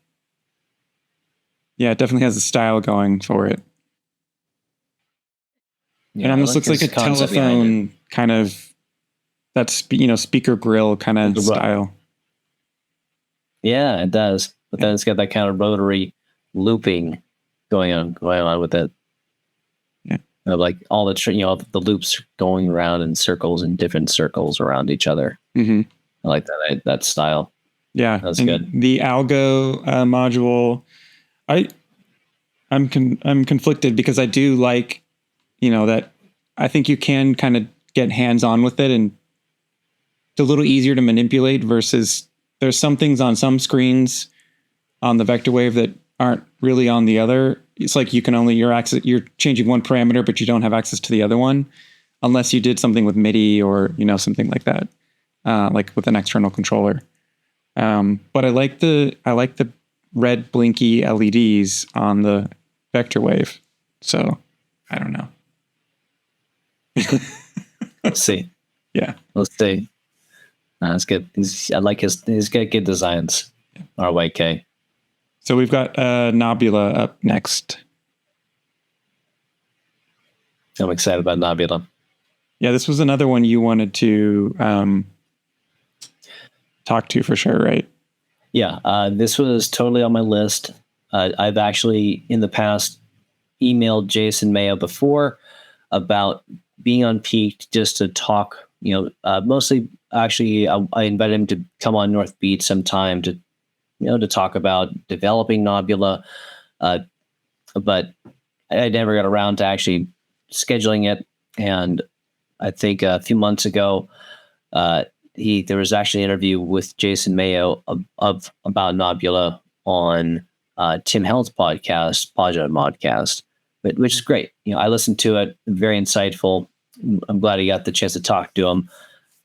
it definitely has a style going for it. Yeah, it almost looks like a telephone kind of, that's speaker grill kind of style. Yeah, it does. But then it's got that kind of rotary looping going on with it. Yeah, like all the the loops going around in circles, and different circles around each other. Mm-hmm. I like that style. Yeah, that's good. The algo module, I'm conflicted, because I do like, that I think you can kind of get hands on with it, and it's a little easier to manipulate versus there's some things on some screens on the vector wave that aren't really on the other. It's like you're changing one parameter, but you don't have access to the other one, unless you did something with MIDI or something like that, like with an external controller. But I like the red blinky LEDs on the vector wave. So I don't know. Let's see. Yeah, let's see. That's good. I like he's got good designs. RYK. So we've got Knobula up next. I'm excited about Knobula. Yeah, this was another one you wanted to talk to for sure, right? Yeah, this was totally on my list. I've actually in the past emailed Jason Mayo before about being on Piqued, just to talk. Mostly actually, I invited him to come on North Beat sometime to talk about developing Knobula, but I never got around to actually scheduling it. And I think a few months ago, there was actually an interview with Jason Mayo about Knobula on Tim Hell's podcast, Podja Modcast, which is great. I listened to it, very insightful. I'm glad he got the chance to talk to him.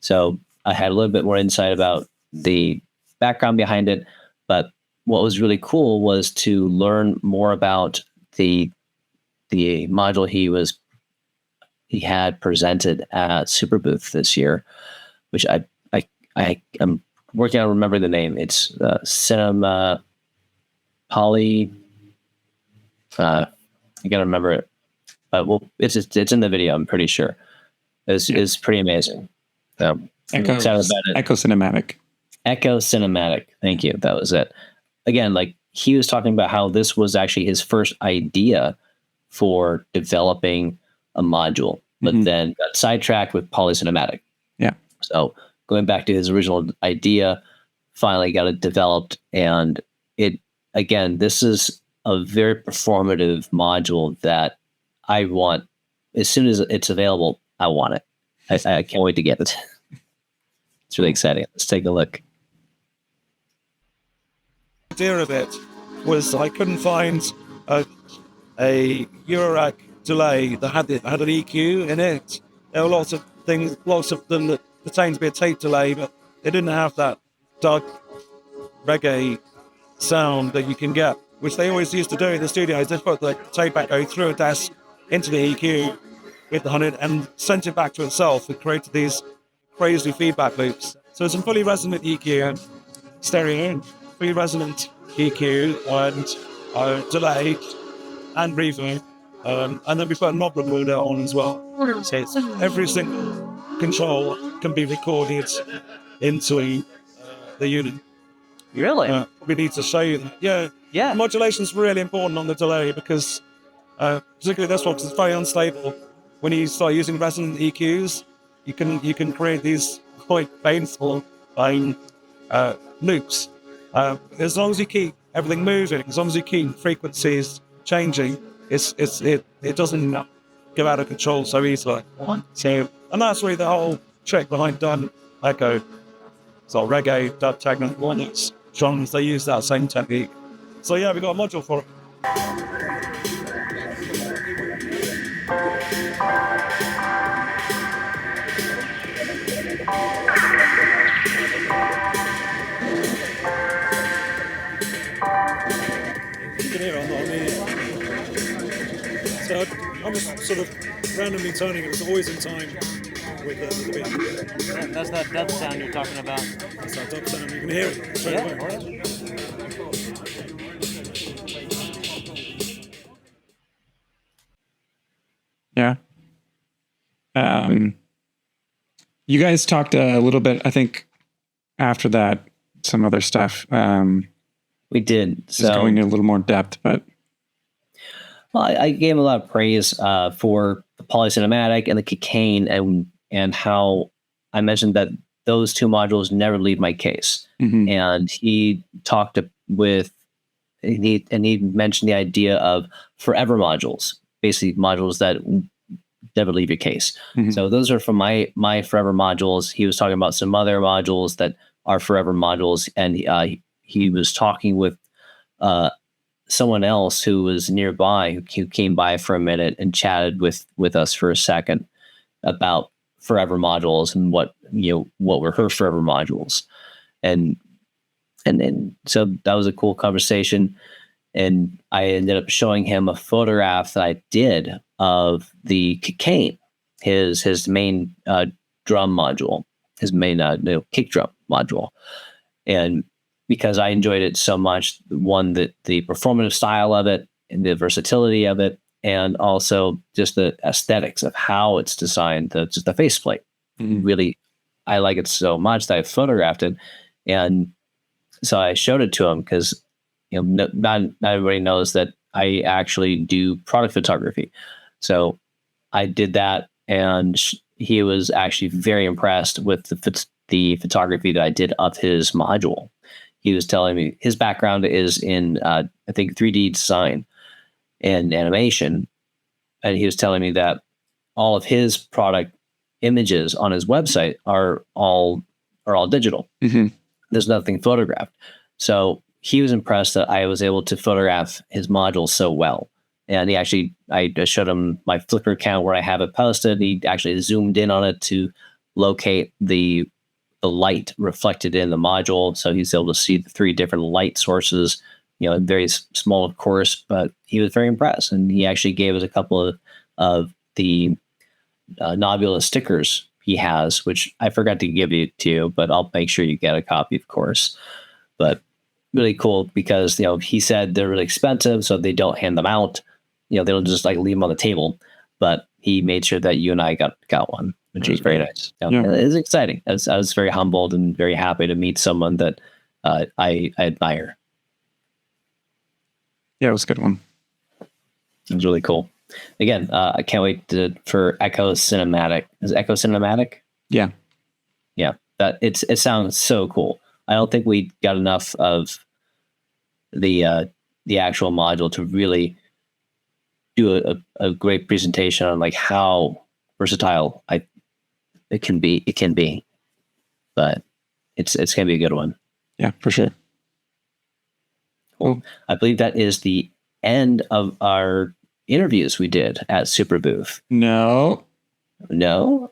So I had a little bit more insight about the background behind it. But what was really cool was to learn more about the module he had presented at Superbooth this year, which I'm working on remembering the name. It's Cinema Poly. I gotta remember it, but it's in the video. I'm pretty sure. It's pretty amazing. So Echo Cinematic. Echo Cinematic. Thank you. That was it. Again, like he was talking about how this was actually his first idea for developing a module, but then got sidetracked with Polycinematic. Yeah. So going back to his original idea, finally got it developed. And this is a very performative module that I want. As soon as it's available, I want it. I can't wait to get it. It's really exciting. Let's take a look. The idea of it was I couldn't find a Eurorack delay that had an EQ in it. There were lots of them that pertained to be a tape delay, but they didn't have that dark reggae sound that you can get, which they always used to do in the studios. They put the tape echo through a desk into the EQ with the 100 and sent it back to itself. It created these crazy feedback loops. So it's a fully resonant EQ, stereo, fully resonant EQ and delay, and reverb. And then we put a Knobula motor on as well. So it's every single control can be recorded into the unit. Really? We need to show you that. Yeah. Modulation is really important on the delay because, particularly this one, because it's very unstable. When you start using resonant EQs, you can create these quite painful loops. As long as you keep everything moving, as long as you keep frequencies changing, it doesn't go out of control so easily. So, and that's really the whole trick behind dub echo. So reggae, dub, techno, hornets, drums, they use that same technique. So yeah, we got a module for it. You can hear I'm not on the... So I'm just sort of randomly turning it. It's always in time with the beat. That's that dub sound you're talking about. That's that dub sound. You can hear it straight away. Yeah. You guys talked a little bit, I think, after that, some other stuff. We did. Just going into a little more depth, but... Well, I gave him a lot of praise for the polycinematic and the cocaine, and how I mentioned that those two modules never leave my case. Mm-hmm. And he talked and he mentioned the idea of forever modules, basically modules that never leave your case. Mm-hmm. So those are from my forever modules. He was talking about some other modules that are forever modules, and he was talking with someone else who was nearby, who came by for a minute and chatted with us for a second about forever modules and what were her forever modules. And then so that was a cool conversation. And I ended up showing him a photograph that I did of the cocaine, his main drum module, his main kick drum module. And because I enjoyed it so much, that the performative style of it and the versatility of it, and also just the aesthetics of how it's designed, just the faceplate. Mm-hmm. Really, I like it so much that I photographed it. And so I showed it to him because, not everybody knows that I actually do product photography. So I did that, and he was actually very impressed with the photography that I did of his module. He was telling me his background is in, I think, 3D design and animation. And he was telling me that all of his product images on his website are all digital. Mm-hmm. There's nothing photographed. So he was impressed that I was able to photograph his module so well. And I just showed him my Flickr account where I have it posted. He actually zoomed in on it to locate the light reflected in the module. So he's able to see the three different light sources, very small, of course, but he was very impressed. And he actually gave us a couple of the Knobula stickers he has, which I forgot to give you to you, but I'll make sure you get a copy, of course. But really cool because, he said they're really expensive, so they don't hand them out. They don't just leave them on the table, but he made sure that you and I got one, which is very nice. It's exciting. I was very humbled and very happy to meet someone that I admire. Yeah, it was a good one. It was really cool. Again, I can't wait for Echo Cinematic. Is it Echo Cinematic? Yeah. Yeah. It sounds so cool. I don't think we got enough of the actual module to really do a great presentation on how versatile it can be, but it's gonna be a good one. Yeah, for sure. Cool. I believe that is the end of our interviews we did at Superbooth. No. Well,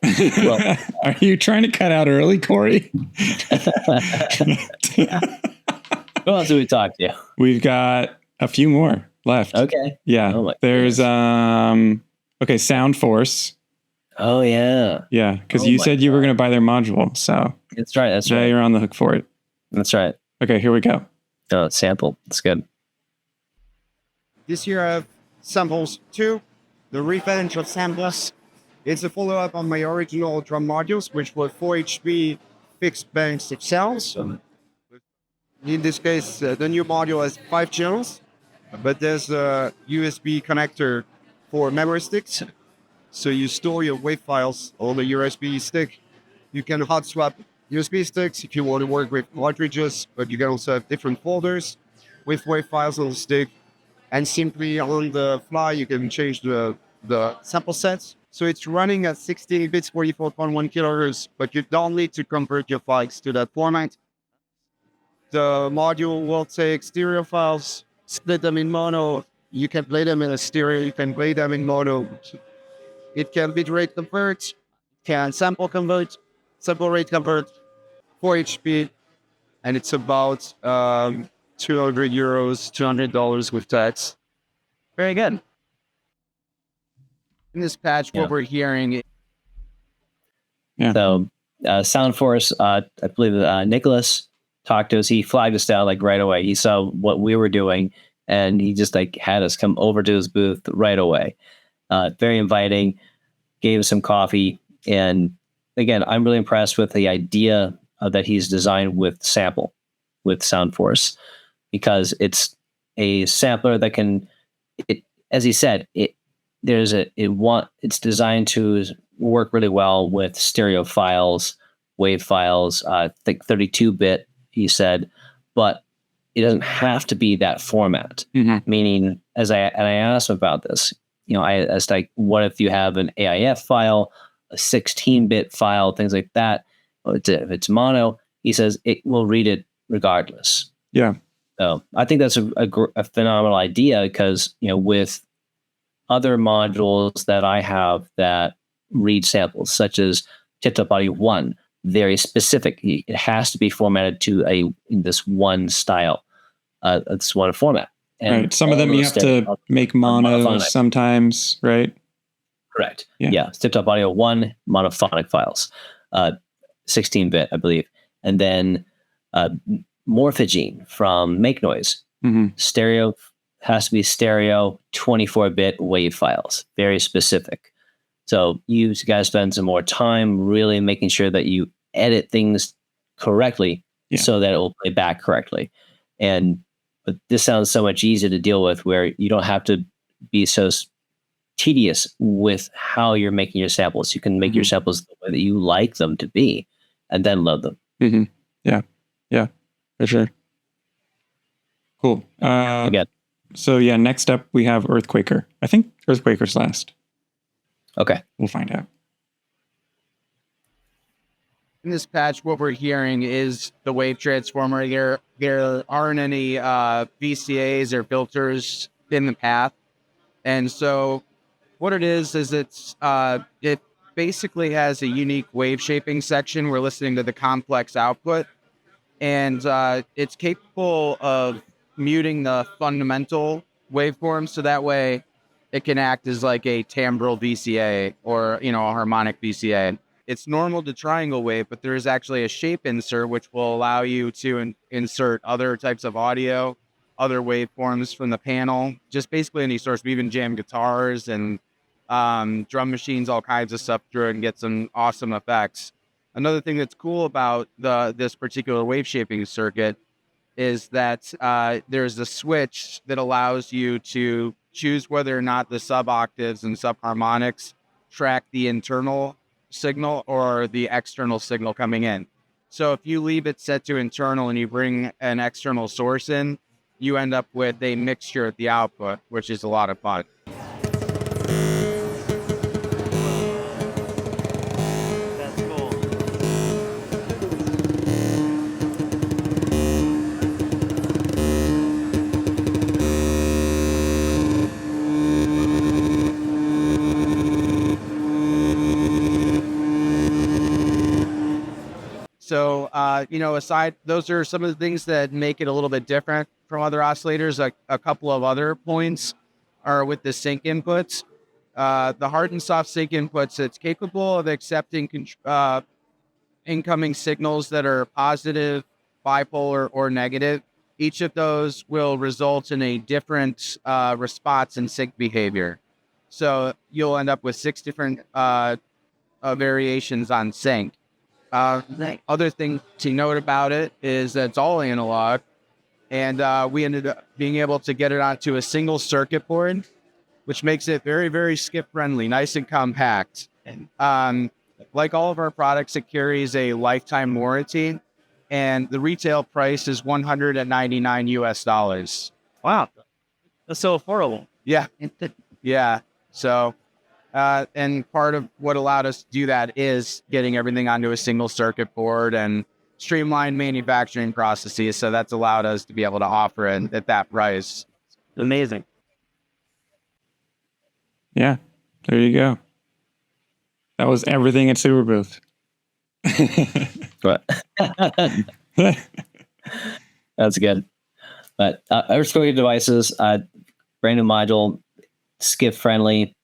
are you trying to cut out early, Corey? Who else did we talk to? We've got a few more left. Okay. Yeah. Oh, there's SoundForce. Oh yeah. Yeah, because you said you were going to buy their module, so that's right. That's now right. You're on the hook for it. That's right. Okay, here we go. Sample. That's good. This year I've Samples 2, the revenge of samples. It's a follow-up on my original drum modules, which were 4 HP fixed bank 6 cells. In this case, the new module has 5 channels, but there's a USB connector for memory sticks. So you store your WAV files on the USB stick. You can hot swap USB sticks if you want to work with cartridges, but you can also have different folders with WAV files on the stick. And simply on the fly, you can change the sample sets. So it's running at 16 bits, 44.1 kilohertz, but you don't need to convert your files to that format. The module will take stereo files, split them in mono. You can play them in a stereo, you can play them in mono. It can bitrate convert, can sample convert, sample rate convert, 4 HP, and it's about €200, $200 with tax. Very good. In this patch, what we're hearing. So, SoundForce, I believe Nicholas talked to us. He flagged us down like right away. He saw what we were doing, and he just like had us come over to his booth right away. Very inviting. Gave us some coffee, and again, I'm really impressed with the idea that he's designed with sample with SoundForce, because it's a sampler that can, as he said, it's designed to work really well with stereo files, WAV files, I think 32-bit, he said, but it doesn't have to be that format. Mm-hmm. Meaning, I asked him about this, I asked, like, what if you have an AIF file, a 16-bit file, things like that? If it's mono, he says it will read it regardless. Yeah. So I think that's a phenomenal idea, because, with other modules that I have that read samples, such as Tip-Top Audio 1, very specific. It has to be formatted to this one style, this one format. And right. Some of them you have to make mono sometimes, right? Correct. Yeah. Tip-Top Audio 1 monophonic files, 16-bit, I believe. And then Morphogene from Make Noise. Mm-hmm. Stereo has to be stereo 24-bit WAV files, very specific. So you guys spend some more time really making sure that you edit things correctly so that it will play back correctly. But this sounds so much easier to deal with, where you don't have to be so tedious with how you're making your samples. You can make your samples the way that you like them to be, and then load them. Mm-hmm. Yeah, for sure. Cool. Again. So next up we have Earthquaker. I think Earthquaker's last. Okay. We'll find out. In this patch, what we're hearing is the wave transformer. There aren't any VCAs or filters in the path. And so what it is it basically has a unique wave shaping section. We're listening to the complex output, and it's capable of muting the fundamental waveform, so that way it can act as like a timbral VCA or, a harmonic VCA. It's normal to triangle wave, but there is actually a shape insert which will allow you to insert other types of audio, other waveforms from the panel, just basically any source. We even jam guitars and drum machines, all kinds of stuff through it, and get some awesome effects. Another thing that's cool about this particular wave shaping circuit is that there's a switch that allows you to choose whether or not the sub-octaves and subharmonics track the internal signal or the external signal coming in. So if you leave it set to internal and you bring an external source in, you end up with a mixture at the output, which is a lot of fun. So, those are some of the things that make it a little bit different from other oscillators. A couple of other points are with the sync inputs. The hard and soft sync inputs, it's capable of accepting incoming signals that are positive, bipolar, or negative. each of those will result in a different response and sync behavior. So you'll end up with 6 different variations on sync. Other thing to note about it is that it's all analog, and we ended up being able to get it onto a single circuit board, which makes it very, very skip friendly, nice and compact. Like all of our products, it carries a lifetime warranty, and the retail price is $199 US. Wow, that's so affordable. Yeah, yeah. So, and part of what allowed us to do that is getting everything onto a single circuit board and streamlined manufacturing processes. So that's allowed us to be able to offer it at that price. Amazing. Yeah, there you go. That was everything at Superbooth. But that's good. But RYK Devices, brand new module, skip friendly,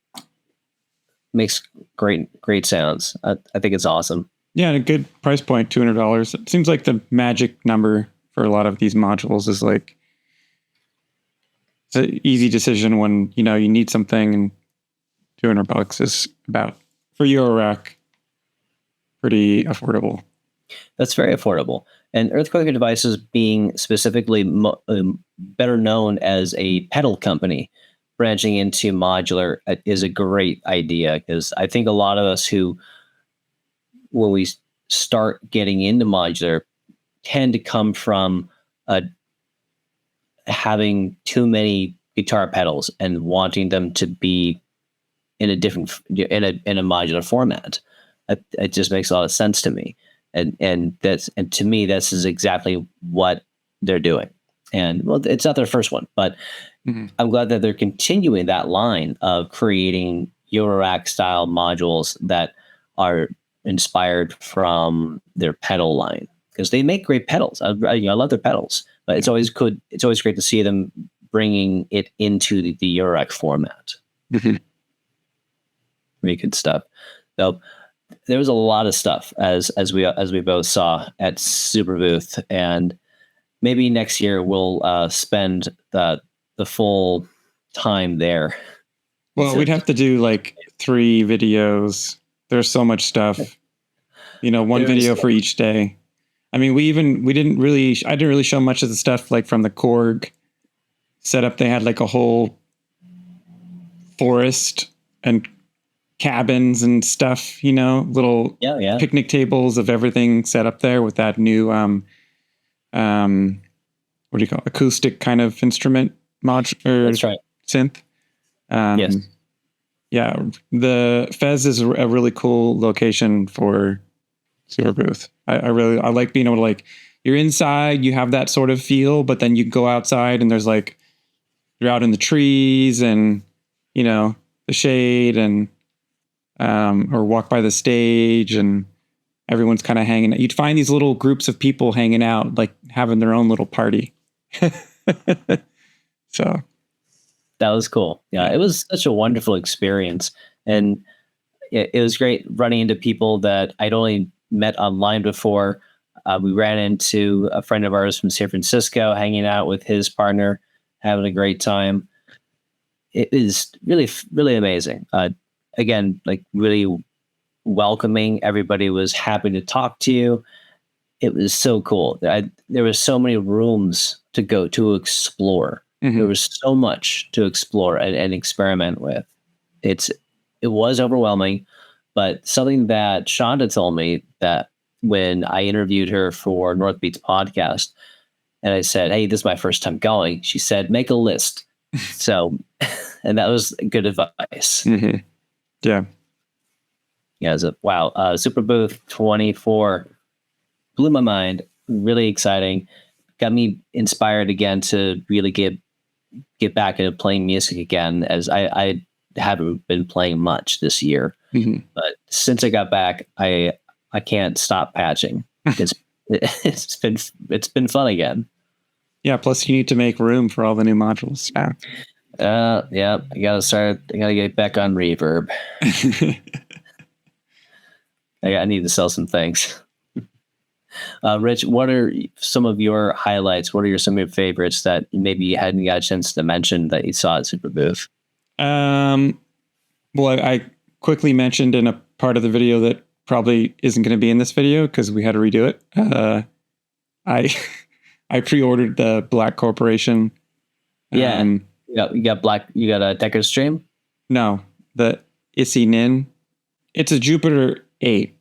makes great sounds. I think it's awesome. Yeah, and a good price point, $200. It seems like the magic number for a lot of these modules is like it's an easy decision when you need something, and $200 is about for Eurorack pretty affordable. That's very affordable. And RYK Devices being specifically better known as a pedal company, branching into modular is a great idea, because I think a lot of us when we start getting into modular, tend to come from having too many guitar pedals and wanting them to be in a modular format. It just makes a lot of sense to me, and to me, this is exactly what they're doing. And well, it's not their first one, but I'm glad that they're continuing that line of creating Eurorack style modules that are inspired from their pedal line, because they make great pedals. I love their pedals, but it's always good. It's always great to see them bringing it into the Eurorack format. Really good stuff. So there was a lot of stuff as we both saw at Superbooth, and maybe next year we'll spend the full time there. Well, we'd have to do like 3 videos. There's so much stuff. One video for each day. I mean, I didn't really show much of the stuff like from the Korg setup. They had like a whole forest and cabins and stuff, little picnic tables of everything set up there with that new what do you call it? Acoustic kind of instrument module. That's right. Synth. Yes. Yeah, the Fez is a really cool location for Superbooth. I like being able to, like, you're inside, you have that sort of feel, but then you go outside and there's like, you're out in the trees and, the shade, and or walk by the stage and everyone's kind of hanging out. You'd find these little groups of people hanging out, like having their own little party. So that was cool. Yeah, it was such a wonderful experience. And it was great running into people that I'd only met online before. We ran into a friend of ours from San Francisco, hanging out with his partner, having a great time. It is really, really amazing. Again, like really welcoming. Everybody was happy to talk to you. It was so cool. There were so many rooms to go to explore. There was so much to explore and experiment with. It was overwhelming, but something that Shonda told me, that when I interviewed her for North Beats podcast, and I said, "Hey, this is my first time going," she said, "Make a list." So, and that was good advice. Yeah. Yeah. Wow. Superbooth24 blew my mind. Really exciting. Got me inspired again to really get back into playing music again, as I haven't been playing much this year. But since I got back, I can't stop patching. It's been fun again. Yeah. Plus, you need to make room for all the new modules now. Yeah. I gotta get back on Reverb. I need to sell some things. Rich, what are some of your highlights? What are some of your favorites that maybe you hadn't got a chance to mention that you saw at Superbooth? Well, I quickly mentioned in a part of the video that probably isn't going to be in this video because we had to redo it. I pre-ordered the Black Corporation. Yeah, you got a Decker Stream? No, the Issy Nin. It's a Jupiter 8,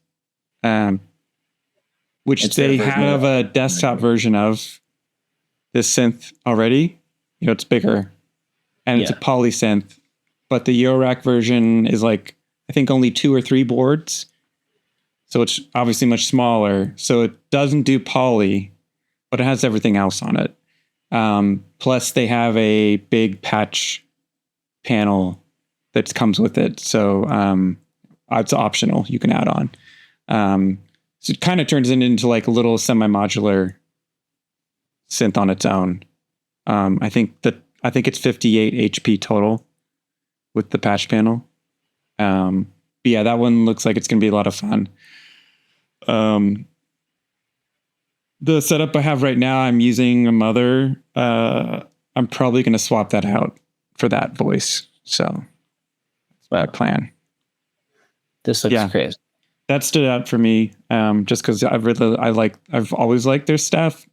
which they have a desktop version of this synth already. It's bigger, and it's a poly synth. But the Eurorack version is like, I think only 2 or 3 boards. So it's obviously much smaller. So it doesn't do poly, but it has everything else on it. Plus they have a big patch panel that comes with it. So it's optional. You can add on. So it kind of turns it into like a little semi-modular synth on its own. I think it's 58 HP total with the patch panel. But yeah, that one looks like it's going to be a lot of fun. The setup I have right now, I'm using a Mother. I'm probably going to swap that out for that voice. So that's my plan. This looks crazy. That stood out for me, just because I've always liked their stuff.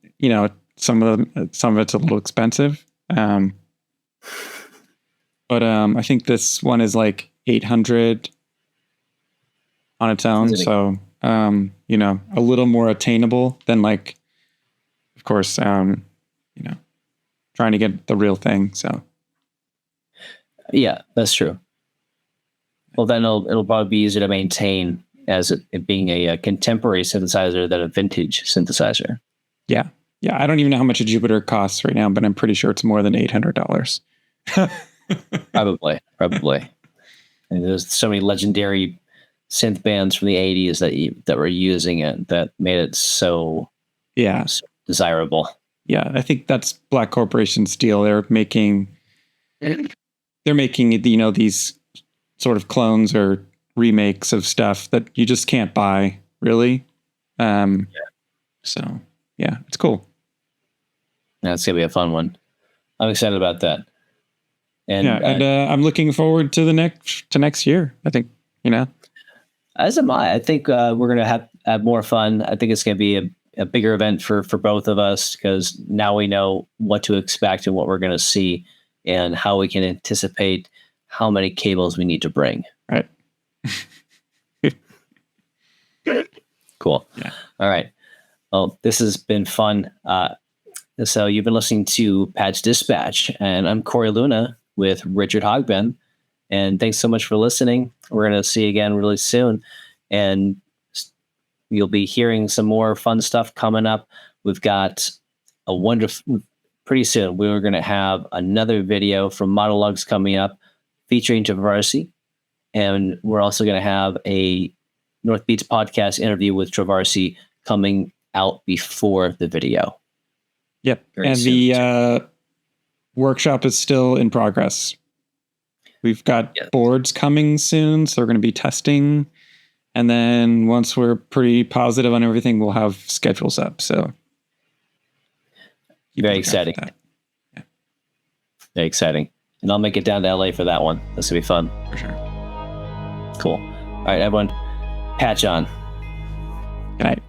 Some of it's a little expensive. But I think this one is like 800 on its own. So, a little more attainable than like, of course, trying to get the real thing. So. Yeah, that's true. Well, then it'll probably be easier to maintain as it being a contemporary synthesizer than a vintage synthesizer. Yeah. Yeah. I don't even know how much a Jupiter costs right now, but I'm pretty sure it's more than $800. Probably. And there's so many legendary synth bands from the 80s that were using it that made it so desirable. Yeah, I think that's Black Corporation's deal. They're making these sort of clones or remakes of stuff that you just can't buy, really. So yeah, it's cool. Yeah, it's gonna be a fun one. I'm excited about that. And I'm looking forward to next year. I think, as am I. I think we're going to have more fun. I think it's going to be a bigger event for both of us because now we know what to expect and what we're going to see and how we can anticipate how many cables we need to bring. Right. Cool. Yeah. All right. Well, this has been fun. So you've been listening to Patch Dispatch, and I'm Corey Luna with Richard Hogben. And thanks so much for listening. We're going to see you again really soon. And you'll be hearing some more fun stuff coming up. We've got pretty soon, we're going to have another video from Monologues coming up featuring Travarsi. And we're also going to have a North Beats podcast interview with Travarsi coming out before the video. Yep. And the workshop is still in progress. We've got boards coming soon, so we're going to be testing. And then once we're pretty positive on everything, we'll have schedules up. So very exciting. Yeah. Very exciting. And I'll make it down to LA for that one. This will be fun. For sure. Cool. All right, everyone. Patch on. Good night.